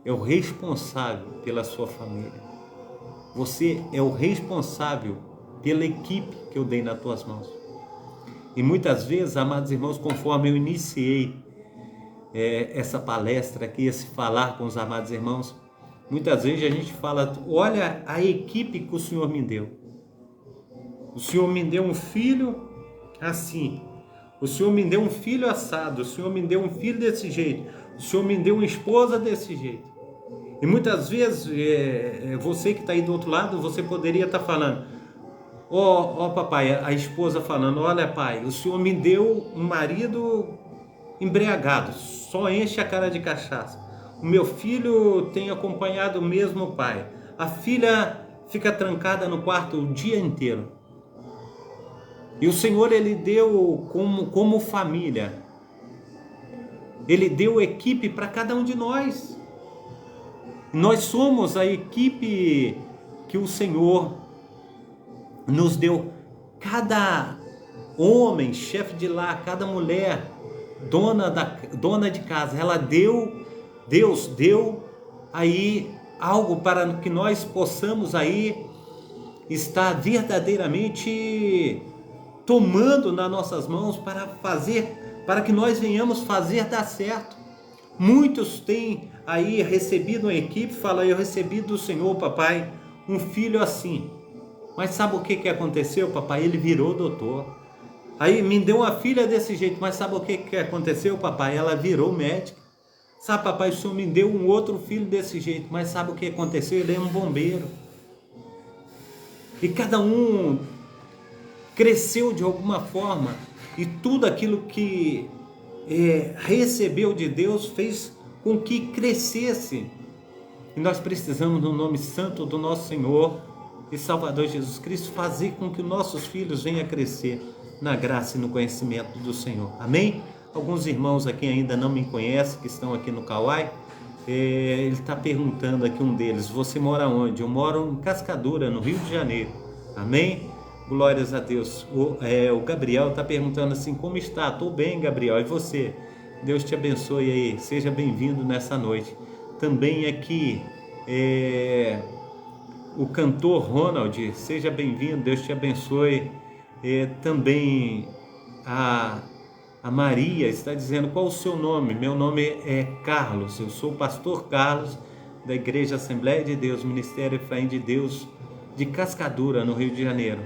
é o responsável pela sua família. Você é o responsável pela equipe que eu dei nas tuas mãos. E muitas vezes, amados irmãos, conforme eu iniciei essa palestra aqui, esse falar com os amados irmãos, muitas vezes a gente fala: olha a equipe que o Senhor me deu. O Senhor me deu um filho assim. O Senhor me deu um filho assado. O Senhor me deu um filho desse jeito. O Senhor me deu uma esposa desse jeito. E muitas vezes, você que está aí do outro lado, você poderia estar falando: ó papai, a esposa falando: olha pai, o Senhor me deu um marido embriagado, só enche a cara de cachaça. O meu filho tem acompanhado o mesmo pai. A filha fica trancada no quarto o dia inteiro. E o Senhor, Ele deu como família. Ele deu equipe para cada um de nós. Nós somos a equipe que o Senhor nos deu. Cada homem, chefe de lar, cada mulher, dona de casa, Deus deu aí algo para que nós possamos aí estar verdadeiramente tomando nas nossas mãos para que nós venhamos fazer dar certo. Muitos têm aí recebido uma equipe, fala: eu recebi do Senhor, papai, um filho assim. Mas sabe o que aconteceu, papai? Ele virou doutor. Aí me deu uma filha desse jeito, mas sabe o que aconteceu, papai? Ela virou médica. Sabe, papai, o Senhor me deu um outro filho desse jeito, mas sabe o que aconteceu? Ele é um bombeiro. E cada um cresceu de alguma forma, e tudo aquilo que recebeu de Deus fez com que crescesse, E nós precisamos, no nome santo do nosso Senhor e Salvador Jesus Cristo, fazer com que nossos filhos venham a crescer na graça e no conhecimento do Senhor. Amém? Alguns irmãos aqui ainda não me conhecem, que estão aqui no Kauai. Ele está perguntando aqui, um deles: você mora onde? Eu moro em Cascadura, no Rio de Janeiro. Amém? Glórias a Deus. O Gabriel está perguntando assim: como está? Estou bem, Gabriel. E você? Deus te abençoe aí. Seja bem-vindo nessa noite. Também aqui o cantor Ronald, seja bem-vindo. Deus te abençoe. Também a Maria está dizendo: qual o seu nome? Meu nome é Carlos, eu sou o pastor Carlos, da Igreja Assembleia de Deus, Ministério Efraim de Deus, de Cascadura, no Rio de Janeiro.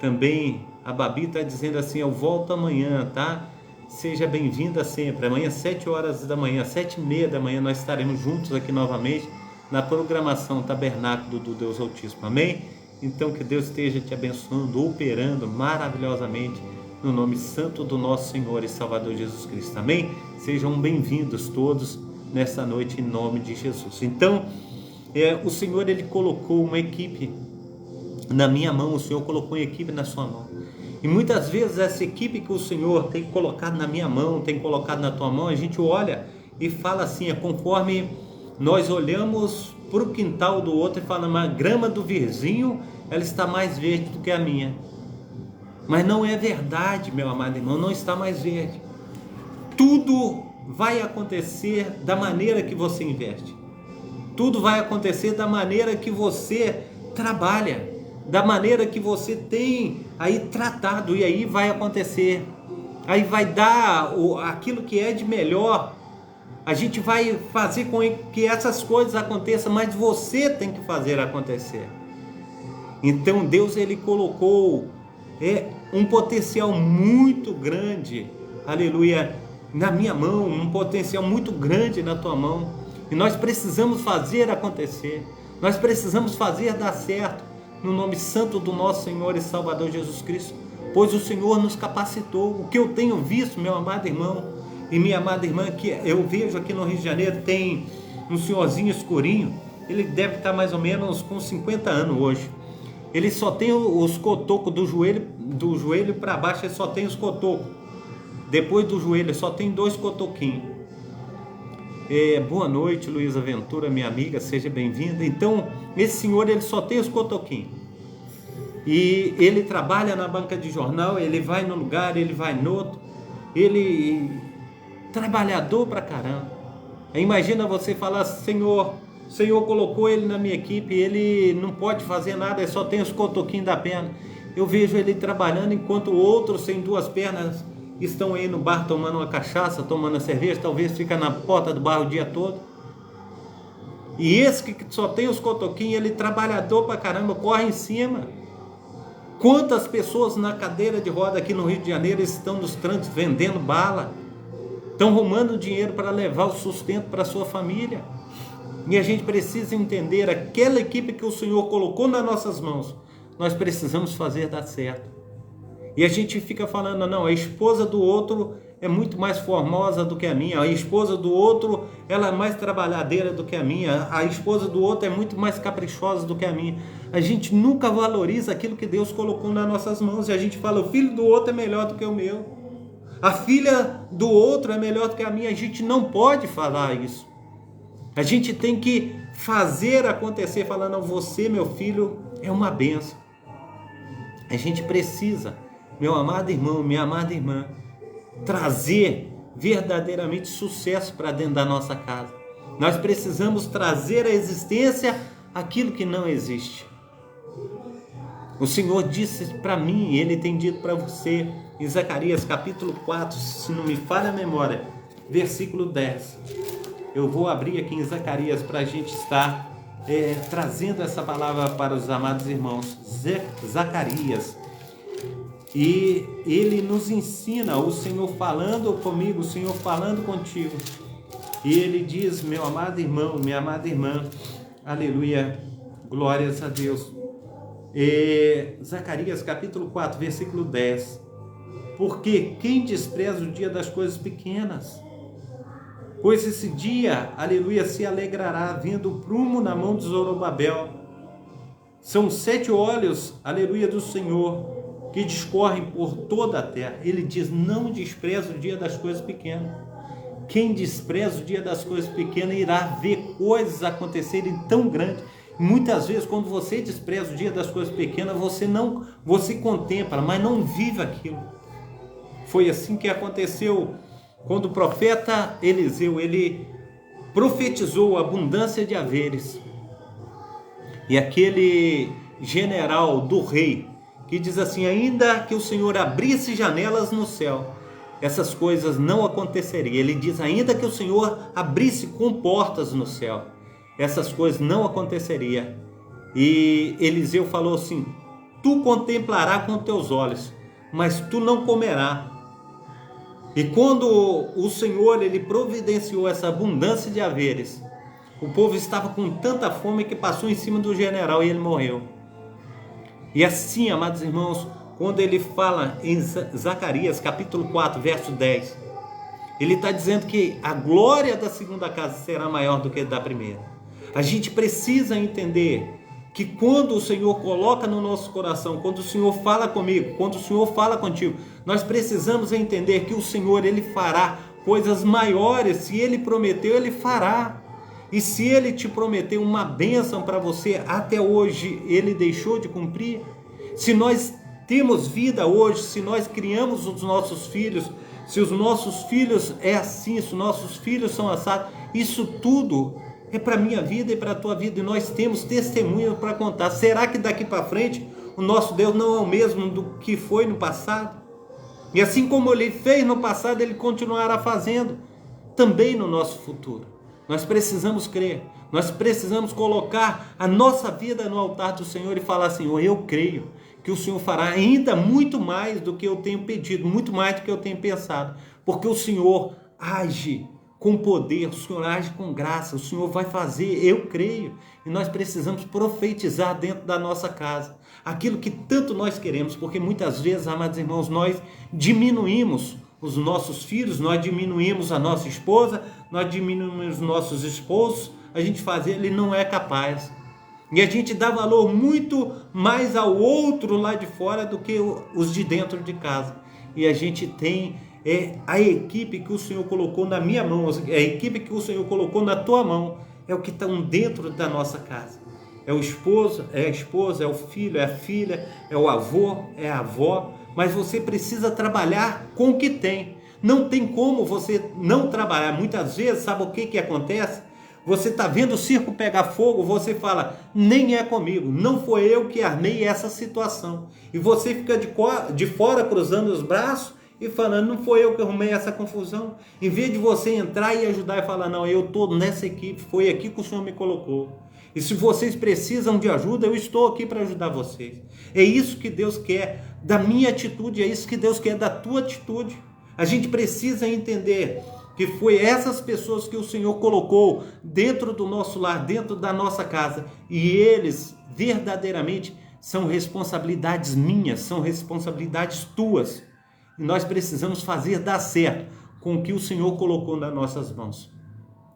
Também a Babi está dizendo assim: eu volto amanhã, tá? Seja bem-vinda sempre. Amanhã, 7 horas da manhã, 7h30 da manhã, nós estaremos juntos aqui novamente na programação Tabernáculo do Deus Altíssimo. Amém? Então, que Deus esteja te abençoando, operando maravilhosamente, no nome santo do nosso Senhor e Salvador Jesus Cristo. Amém? Sejam bem-vindos todos nessa noite, em nome de Jesus. Então, o Senhor, Ele colocou uma equipe na minha mão, o Senhor colocou uma equipe na sua mão. E muitas vezes essa equipe que o Senhor tem colocado na minha mão, tem colocado na tua mão, a gente olha e fala assim, conforme nós olhamos para o quintal do outro e falamos: a grama do vizinho, ela está mais verde do que a minha. Mas não é verdade, meu amado irmão, não está mais verde. Tudo vai acontecer da maneira que você investe. Tudo vai acontecer da maneira que você trabalha, da maneira que você tem aí tratado, e aí vai acontecer. Aí vai dar aquilo que é de melhor. A gente vai fazer com que essas coisas aconteçam, mas você tem que fazer acontecer. Então Deus, Ele colocou um potencial muito grande, aleluia, na minha mão, um potencial muito grande na tua mão, e nós precisamos fazer acontecer, nós precisamos fazer dar certo, no nome santo do nosso Senhor e Salvador Jesus Cristo, pois o Senhor nos capacitou. O que eu tenho visto, meu amado irmão e minha amada irmã, que eu vejo aqui no Rio de Janeiro, tem um senhorzinho escurinho, ele deve estar mais ou menos com 50 anos hoje. Ele só tem os cotocos do joelho para baixo, ele só tem os cotocos. Depois do joelho, só tem 2 cotoquinhos. Boa noite, Luísa Ventura, minha amiga, seja bem-vinda. Então, esse senhor, ele só tem os cotoquinhos. E ele trabalha na banca de jornal, ele vai no lugar, ele vai no outro. Ele trabalhador pra caramba. Imagina você falar: Senhor, o Senhor colocou ele na minha equipe, ele não pode fazer nada, ele só tem os cotoquinhos da perna. Eu vejo ele trabalhando enquanto outros sem 2 pernas estão aí no bar tomando uma cachaça, tomando uma cerveja, talvez fica na porta do bar o dia todo. E esse que só tem os cotoquinhos, ele trabalhador pra caramba, corre em cima. Quantas pessoas na cadeira de roda aqui no Rio de Janeiro estão nos trânsitos vendendo bala, estão arrumando dinheiro para levar o sustento para a sua família. E a gente precisa entender, aquela equipe que o Senhor colocou nas nossas mãos, nós precisamos fazer dar certo. E a gente fica falando: não, a esposa do outro é muito mais formosa do que a minha, a esposa do outro, ela é mais trabalhadeira do que a minha, a esposa do outro é muito mais caprichosa do que a minha. A gente nunca valoriza aquilo que Deus colocou nas nossas mãos, e a gente fala: o filho do outro é melhor do que o meu, a filha do outro é melhor do que a minha. A gente não pode falar isso. A gente tem que fazer acontecer, falando: você, meu filho, é uma bênção. A gente precisa, meu amado irmão, minha amada irmã, trazer verdadeiramente sucesso para dentro da nossa casa. Nós precisamos trazer à existência aquilo que não existe. O Senhor disse para mim, Ele tem dito para você, em Zacarias capítulo 4, se não me falha a memória, versículo 10. Eu vou abrir aqui em Zacarias para a gente estar trazendo essa palavra para os amados irmãos. Zacarias. E ele nos ensina, o Senhor falando comigo, o Senhor falando contigo. E ele diz: meu amado irmão, minha amada irmã, aleluia, glórias a Deus. Zacarias capítulo 4, versículo 10. Porque quem despreza o dia das coisas pequenas? pois esse dia, aleluia, se alegrará vendo o prumo na mão de Zorobabel. São 7 olhos, aleluia, do Senhor, que discorrem por toda a terra. Ele diz, não despreza o dia das coisas pequenas. Quem despreza o dia das coisas pequenas irá ver coisas acontecerem tão grandes. Muitas vezes, quando você despreza o dia das coisas pequenas, você contempla, mas não vive aquilo. Foi assim que aconteceu quando o profeta Eliseu, ele profetizou a abundância de haveres. E aquele general do rei, que diz assim, ainda que o Senhor abrisse janelas no céu, essas coisas não aconteceriam. Ele diz, ainda que o Senhor abrisse comportas no céu, essas coisas não aconteceriam. E Eliseu falou assim, tu contemplarás com teus olhos, mas tu não comerás. E quando o Senhor, ele providenciou essa abundância de haveres, o povo estava com tanta fome que passou em cima do general e ele morreu. E assim, amados irmãos, quando ele fala em Zacarias capítulo 4, verso 10, ele está dizendo que a glória da segunda casa será maior do que a da primeira. A gente precisa entender que quando o Senhor coloca no nosso coração, quando o Senhor fala comigo, quando o Senhor fala contigo, nós precisamos entender que o Senhor, ele fará coisas maiores. Se ele prometeu, ele fará. E se ele te prometeu uma bênção para você, até hoje ele deixou de cumprir? Se nós temos vida hoje, se nós criamos os nossos filhos, se os nossos filhos é assim, se os nossos filhos são assados, isso tudo é para a minha vida e para a tua vida, e nós temos testemunho para contar. Será que daqui para frente o nosso Deus não é o mesmo do que foi no passado? E assim como ele fez no passado, ele continuará fazendo também no nosso futuro. Nós precisamos crer, nós precisamos colocar a nossa vida no altar do Senhor e falar, Senhor, eu creio que o Senhor fará ainda muito mais do que eu tenho pedido, muito mais do que eu tenho pensado, porque o Senhor age com poder, o Senhor age com graça, o Senhor vai fazer, eu creio. E nós precisamos profetizar dentro da nossa casa aquilo que tanto nós queremos, porque muitas vezes, amados irmãos, nós diminuímos os nossos filhos, nós diminuímos a nossa esposa, nós diminuímos os nossos esposos, a gente faz, ele não é capaz. E a gente dá valor muito mais ao outro lá de fora do que os de dentro de casa. E a gente tem a equipe que o Senhor colocou na minha mão, a equipe que o Senhor colocou na tua mão, é o que estão dentro da nossa casa. É o esposo, é a esposa, é o filho, é a filha, é o avô, é a avó. Mas você precisa trabalhar com o que tem. Não tem como você não trabalhar. Muitas vezes, sabe o que acontece? Você está vendo o circo pegar fogo, você fala, nem é comigo, não foi eu que armei essa situação. E você fica de fora cruzando os braços e falando, não foi eu que arrumei essa confusão. Em vez de você entrar e ajudar e falar, não, eu estou nessa equipe, foi aqui que o Senhor me colocou. E se vocês precisam de ajuda, eu estou aqui para ajudar vocês. É isso que Deus quer da minha atitude, é isso que Deus quer da tua atitude. A gente precisa entender que foi essas pessoas que o Senhor colocou dentro do nosso lar, dentro da nossa casa, e eles verdadeiramente são responsabilidades minhas, são responsabilidades tuas. E nós precisamos fazer dar certo com o que o Senhor colocou nas nossas mãos.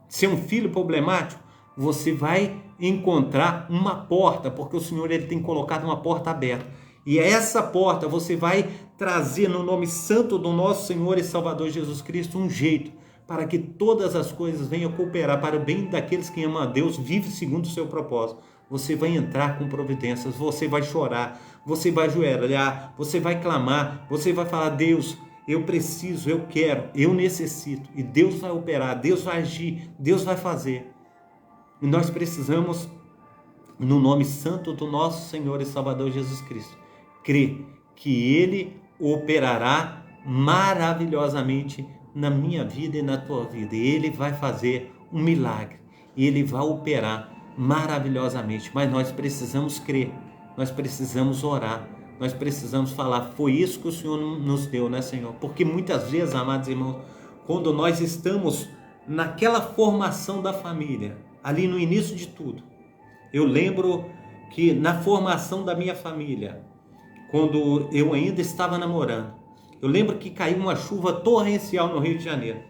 Se é um filho problemático, você vai encontrar uma porta, porque o Senhor ele tem colocado uma porta aberta. E essa porta você vai trazer no nome santo do nosso Senhor e Salvador Jesus Cristo um jeito para que todas as coisas venham cooperar para o bem daqueles que amam a Deus, vive segundo o seu propósito. Você vai entrar com providências, você vai chorar, você vai ajoelhar, você vai clamar, você vai falar, Deus, eu preciso, eu quero, eu necessito. E Deus vai operar, Deus vai agir, Deus vai fazer. E nós precisamos, no nome santo do nosso Senhor e Salvador Jesus Cristo, crer que Ele operará maravilhosamente na minha vida e na tua vida. E Ele vai fazer um milagre. E Ele vai operar maravilhosamente. Mas nós precisamos crer. Nós precisamos orar. Nós precisamos falar. Foi isso que o Senhor nos deu, né, Senhor? Porque muitas vezes, amados irmãos, quando nós estamos naquela formação da família, ali no início de tudo, eu lembro que na formação da minha família, quando eu ainda estava namorando, eu lembro que caiu uma chuva torrencial no Rio de Janeiro,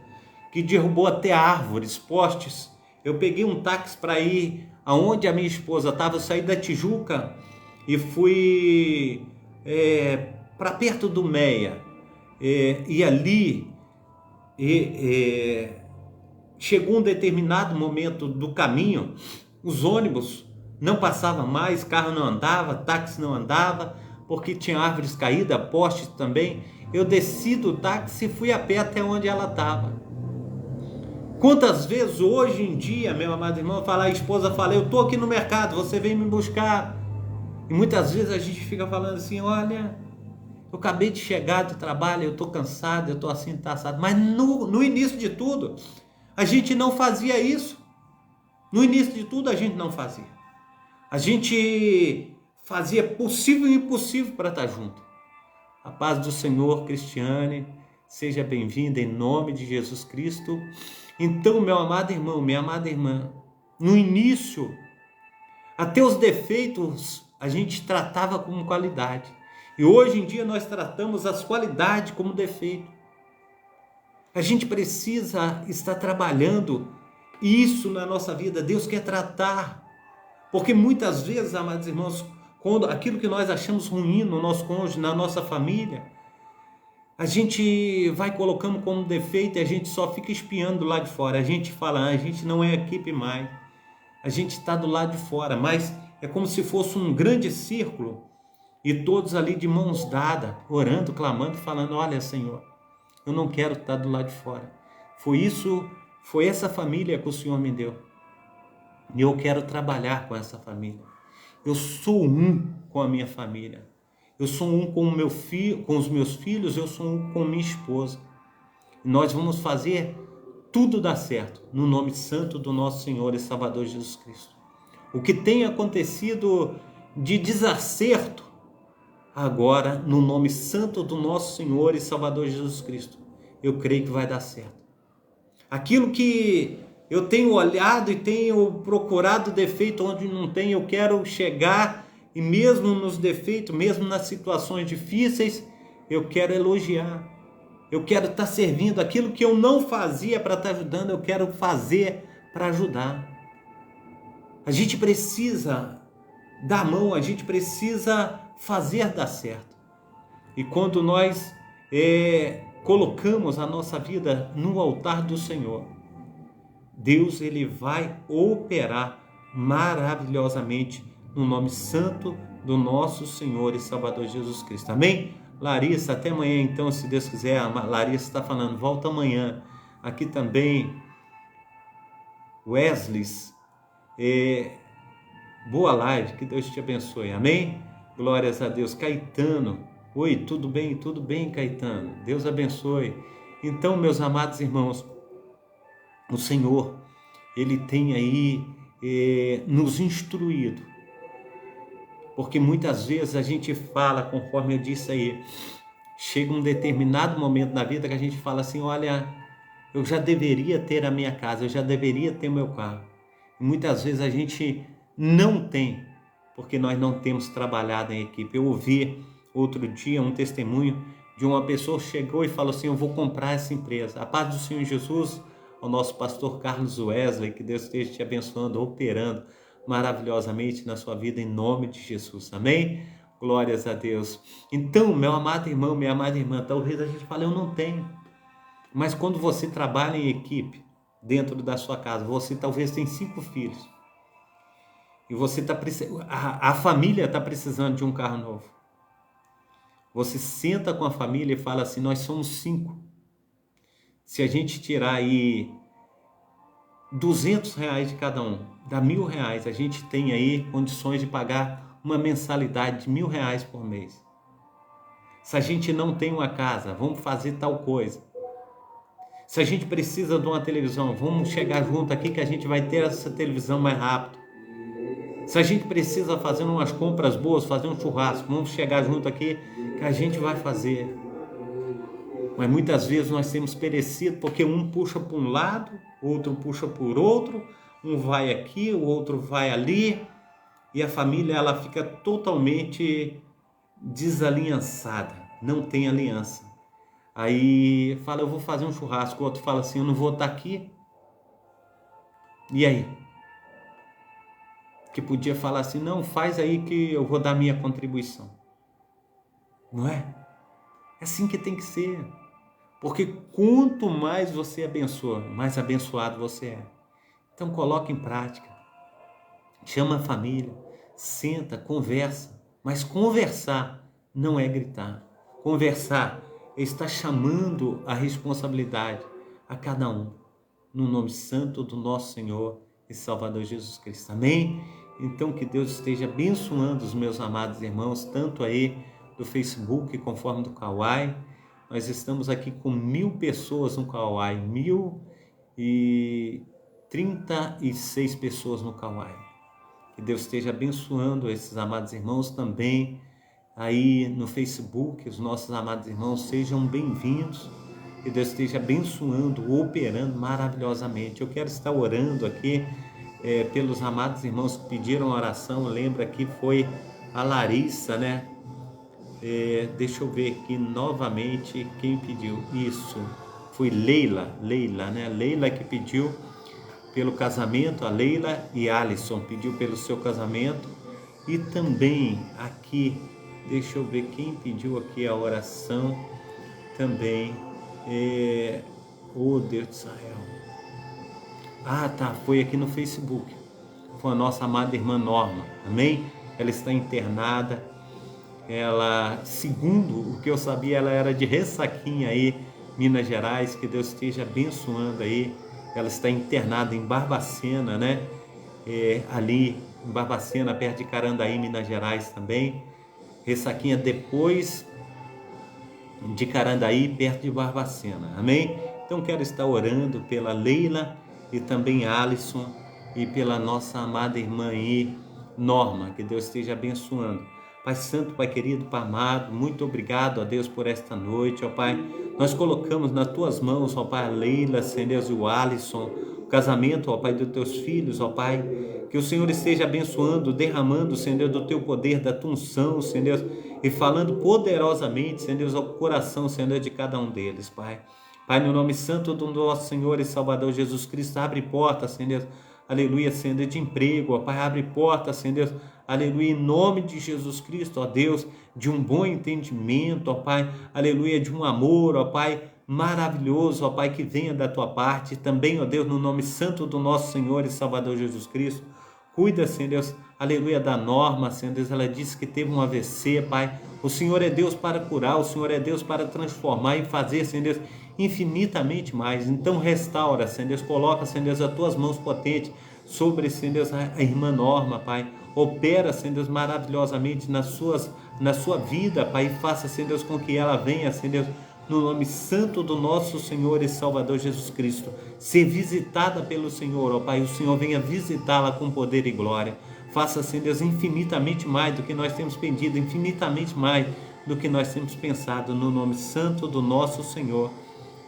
que derrubou até árvores, postes. Eu peguei um táxi para ir aonde a minha esposa estava. Eu saí da Tijuca e fui para perto do Meia. E ali chegou um determinado momento do caminho, os ônibus não passavam mais, carro não andava, táxi não andava, porque tinha árvores caídas, postes também. Eu desci do táxi e fui a pé até onde ela estava. Quantas vezes hoje em dia, meu amado irmão, a esposa fala, eu estou aqui no mercado, você vem me buscar. E muitas vezes a gente fica falando assim, olha, eu acabei de chegar do trabalho, eu estou cansado, eu estou assim, tá assado. Mas no início de tudo, a gente não fazia isso. No início de tudo, a gente não fazia. A gente fazia possível e impossível para estar junto. A paz do Senhor, Cristiane, seja bem-vinda em nome de Jesus Cristo. Então, meu amado irmão, minha amada irmã, no início, até os defeitos a gente tratava como qualidade. E hoje em dia nós tratamos as qualidades como defeito. A gente precisa estar trabalhando isso na nossa vida. Deus quer tratar. Porque muitas vezes, amados irmãos, quando aquilo que nós achamos ruim no nosso cônjuge, na nossa família, a gente vai colocando como defeito e a gente só fica espiando lá de fora. A gente fala, a gente não é equipe mais. A gente está do lado de fora, mas é como se fosse um grande círculo e todos ali de mãos dadas, orando, clamando, falando, olha, Senhor, eu não quero estar do lado de fora. Foi essa família que o Senhor me deu. E eu quero trabalhar com essa família. Eu sou um com a minha família. Eu sou um com os meus filhos, eu sou um com minha esposa. E nós vamos fazer tudo dar certo, no nome santo do nosso Senhor e Salvador Jesus Cristo. O que tem acontecido de desacerto, agora, no nome santo do nosso Senhor e Salvador Jesus Cristo, eu creio que vai dar certo. Aquilo que eu tenho olhado e tenho procurado defeito onde não tem, eu quero chegar e mesmo nos defeitos, mesmo nas situações difíceis, eu quero elogiar. Eu quero estar servindo aquilo que eu não fazia para estar ajudando, eu quero fazer para ajudar. A gente precisa dar a mão, a gente precisa fazer dar certo. E quando nós colocamos a nossa vida no altar do Senhor, Deus ele vai operar maravilhosamente no nome santo do nosso Senhor e Salvador Jesus Cristo. Amém? Larissa, até amanhã então, se Deus quiser. A Larissa está falando, volta amanhã. Aqui também, Wesley, boa live, que Deus te abençoe. Amém? Glórias a Deus. Caetano, oi, tudo bem? Tudo bem, Caetano? Deus abençoe. Então, meus amados irmãos, o Senhor, Ele tem aí nos instruído, porque muitas vezes a gente fala, conforme eu disse aí, chega um determinado momento na vida que a gente fala assim, olha, eu já deveria ter a minha casa, eu já deveria ter o meu carro. E muitas vezes a gente não tem, porque nós não temos trabalhado em equipe. Eu ouvi outro dia um testemunho de uma pessoa que chegou e falou assim, eu vou comprar essa empresa. A paz do Senhor Jesus, ao nosso pastor Carlos Wesley, que Deus esteja te abençoando, operando maravilhosamente na sua vida, em nome de Jesus, amém? Glórias a Deus. Então, meu amado irmão, minha amada irmã, talvez a gente fale, eu não tenho, mas quando você trabalha em equipe, dentro da sua casa, você talvez tem 5 filhos, e você a família está precisando de um carro novo, você senta com a família e fala assim, nós somos 5, se a gente tirar aí R$200 de cada um, dá R$1.000, a gente tem aí condições de pagar uma mensalidade de R$1.000 por mês. Se a gente não tem uma casa, vamos fazer tal coisa. Se a gente precisa de uma televisão, vamos chegar junto aqui que a gente vai ter essa televisão mais rápido. Se a gente precisa fazer umas compras boas, fazer um churrasco, vamos chegar junto aqui que a gente vai fazer. Mas muitas vezes nós temos perecido porque um puxa para um lado, outro puxa por outro, um vai aqui, o outro vai ali, e a família ela fica totalmente desalinhaçada, não tem aliança. Aí fala, eu vou fazer um churrasco, o outro fala assim, eu não vou estar aqui. E aí? Que podia falar assim, não, faz aí que eu vou dar minha contribuição. Não é? É assim que tem que ser. Porque quanto mais você abençoa, mais abençoado você é. Então coloque em prática. Chama a família, senta, conversa. Mas conversar não é gritar. Conversar é estar chamando a responsabilidade a cada um. No nome santo do nosso Senhor e Salvador Jesus Cristo. Amém? Então que Deus esteja abençoando os meus amados irmãos, tanto aí do Facebook, conforme do Kauai. Nós estamos aqui com 1000 pessoas no Kauai, 1036 pessoas no Kauai. Que Deus esteja abençoando esses amados irmãos também aí no Facebook. Os nossos amados irmãos sejam bem-vindos. Que Deus esteja abençoando, operando maravilhosamente. Eu quero estar orando aqui pelos amados irmãos que pediram oração. Lembra que foi a Larissa, né? Deixa eu ver aqui novamente quem pediu. Isso, foi Leila, né? Leila que pediu pelo casamento, a Leila e Alisson pediu pelo seu casamento. E também aqui, deixa eu ver quem pediu aqui a oração também. Oh Deus do céu. Ah, tá, foi aqui no Facebook. Foi a nossa amada irmã Norma, amém? Ela está internada. Ela, segundo o que eu sabia, ela era de Ressaquinha aí, Minas Gerais. Que Deus esteja abençoando aí. Ela está internada em Barbacena, né? Ali em Barbacena, perto de Carandaí, Minas Gerais também. Ressaquinha depois de Carandaí, perto de Barbacena, amém? Então quero estar orando pela Leila e também Alisson e pela nossa amada irmã aí, Norma. Que Deus esteja abençoando. Pai Santo, Pai querido, Pai amado, muito obrigado a Deus por esta noite, ó Pai. Nós colocamos nas Tuas mãos, ó Pai, a Leila, Senhor Deus, e o Alisson, o casamento, ó Pai, dos Teus filhos, ó Pai. Que o Senhor esteja abençoando, derramando, Senhor Deus, do Teu poder, da Tua unção, Senhor Deus, e falando poderosamente, Senhor Deus, ao coração, Senhor Deus, de cada um deles, Pai. Pai, no nome santo do nosso Senhor e Salvador Jesus Cristo, abre porta, Senhor Deus, aleluia, Senhor Deus, de emprego, ó Pai, abre porta, Senhor Deus, aleluia, em nome de Jesus Cristo, ó Deus, de um bom entendimento, ó Pai, aleluia, de um amor, ó Pai, maravilhoso, ó Pai, que venha da Tua parte, também, ó Deus, no nome santo do nosso Senhor e Salvador Jesus Cristo. Cuida, Senhor Deus, aleluia, da Norma, Senhor Deus, ela disse que teve um AVC, Pai. O Senhor é Deus para curar, o Senhor é Deus para transformar e fazer, Senhor Deus, infinitamente mais. Então restaura, Senhor Deus, coloca, Senhor Deus, as Tuas mãos potentes sobre, Senhor Deus, a irmã Norma, Pai. Opera, Senhor Deus, maravilhosamente na sua vida, Pai, e faça, Senhor Deus, com que ela venha, Senhor Deus, no nome santo do nosso Senhor e Salvador Jesus Cristo, ser visitada pelo Senhor, ó Pai, o Senhor venha visitá-la com poder e glória. Faça, Senhor Deus, infinitamente mais do que nós temos pedido, infinitamente mais do que nós temos pensado, no nome santo do nosso Senhor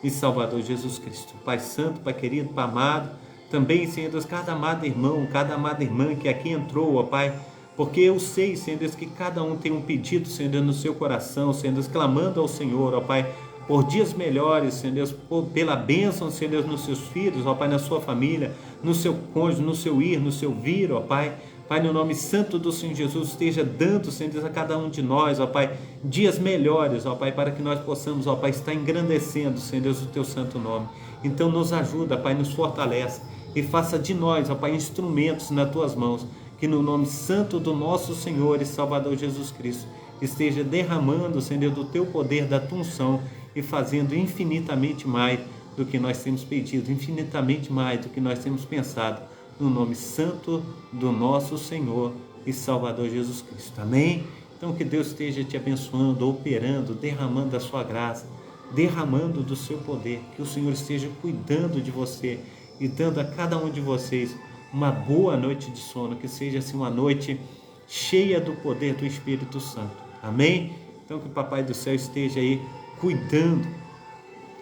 e Salvador Jesus Cristo. Pai santo, Pai querido, Pai amado, também, Senhor Deus, cada amado irmão, cada amada irmã que aqui entrou, ó Pai, porque eu sei, Senhor Deus, que cada um tem um pedido, Senhor Deus, no seu coração, Senhor Deus, clamando ao Senhor, ó Pai, por dias melhores, Senhor Deus, pela bênção, Senhor Deus, nos seus filhos, ó Pai, na sua família, no seu cônjuge, no seu ir, no seu vir, ó Pai. Pai, no nome santo do Senhor Jesus, esteja dando, Senhor Deus, a cada um de nós, ó Pai, dias melhores, ó Pai, para que nós possamos, ó Pai, estar engrandecendo, Senhor Deus, o Teu santo nome. Então nos ajuda, Pai, nos fortalece e faça de nós, ó Pai, instrumentos nas Tuas mãos, que no nome santo do nosso Senhor e Salvador Jesus Cristo, esteja derramando, Senhor Deus, do Teu poder, da Tua unção, e fazendo infinitamente mais do que nós temos pedido, infinitamente mais do que nós temos pensado, no nome santo do nosso Senhor e Salvador Jesus Cristo. Amém? Então que Deus esteja te abençoando, operando, derramando da sua graça, derramando do seu poder, que o Senhor esteja cuidando de você e dando a cada um de vocês uma boa noite de sono, que seja assim uma noite cheia do poder do Espírito Santo. Amém? Então que o Papai do Céu esteja aí cuidando,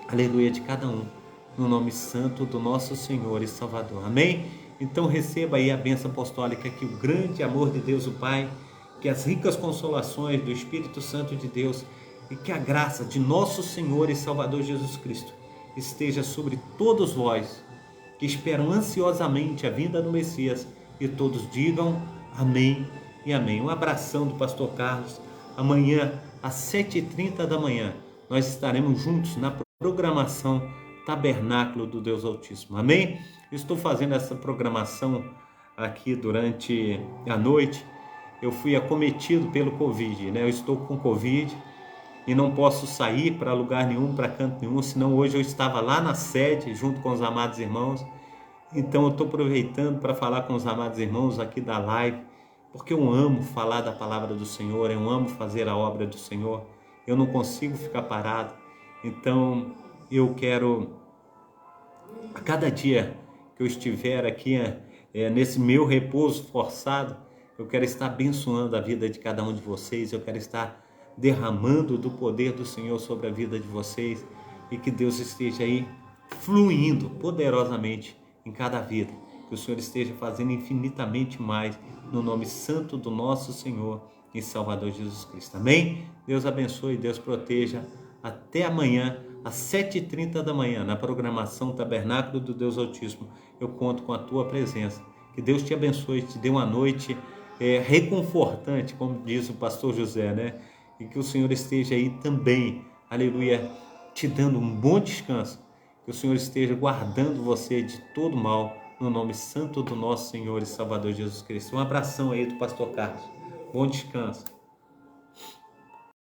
aleluia, de cada um, no nome santo do nosso Senhor e Salvador. Amém? Então receba aí a bênção apostólica, que o grande amor de Deus o Pai, que as ricas consolações do Espírito Santo de Deus e que a graça de nosso Senhor e Salvador Jesus Cristo esteja sobre todos vós que esperam ansiosamente a vinda do Messias, e todos digam amém e amém. Um abração do pastor Carlos. Amanhã às 7h30 da manhã nós estaremos juntos na programação Tabernáculo do Deus Altíssimo. Amém? Estou fazendo essa programação aqui durante a noite. Eu fui acometido pelo Covid, né? Eu estou com Covid e não posso sair para lugar nenhum, para canto nenhum, senão hoje eu estava lá na sede junto com os amados irmãos. Então eu estou aproveitando para falar com os amados irmãos aqui da live, porque eu amo falar da palavra do Senhor, eu amo fazer a obra do Senhor, eu não consigo ficar parado. Então eu quero, a cada dia que eu estiver aqui nesse meu repouso forçado, eu quero estar abençoando a vida de cada um de vocês, eu quero estar derramando do poder do Senhor sobre a vida de vocês, e que Deus esteja aí fluindo poderosamente em cada vida, que o Senhor esteja fazendo infinitamente mais, no nome santo do nosso Senhor e Salvador Jesus Cristo. Amém? Deus abençoe, Deus proteja. Até amanhã, às 7h30 da manhã, na programação Tabernáculo do Deus Altíssimo. Eu conto com a tua presença. Que Deus te abençoe, te dê uma noite reconfortante, como diz o pastor José, né? E que o Senhor esteja aí também, aleluia, te dando um bom descanso. Que o Senhor esteja guardando você de todo mal, no nome santo do nosso Senhor e Salvador Jesus Cristo. Um abração aí do pastor Carlos. Bom descanso.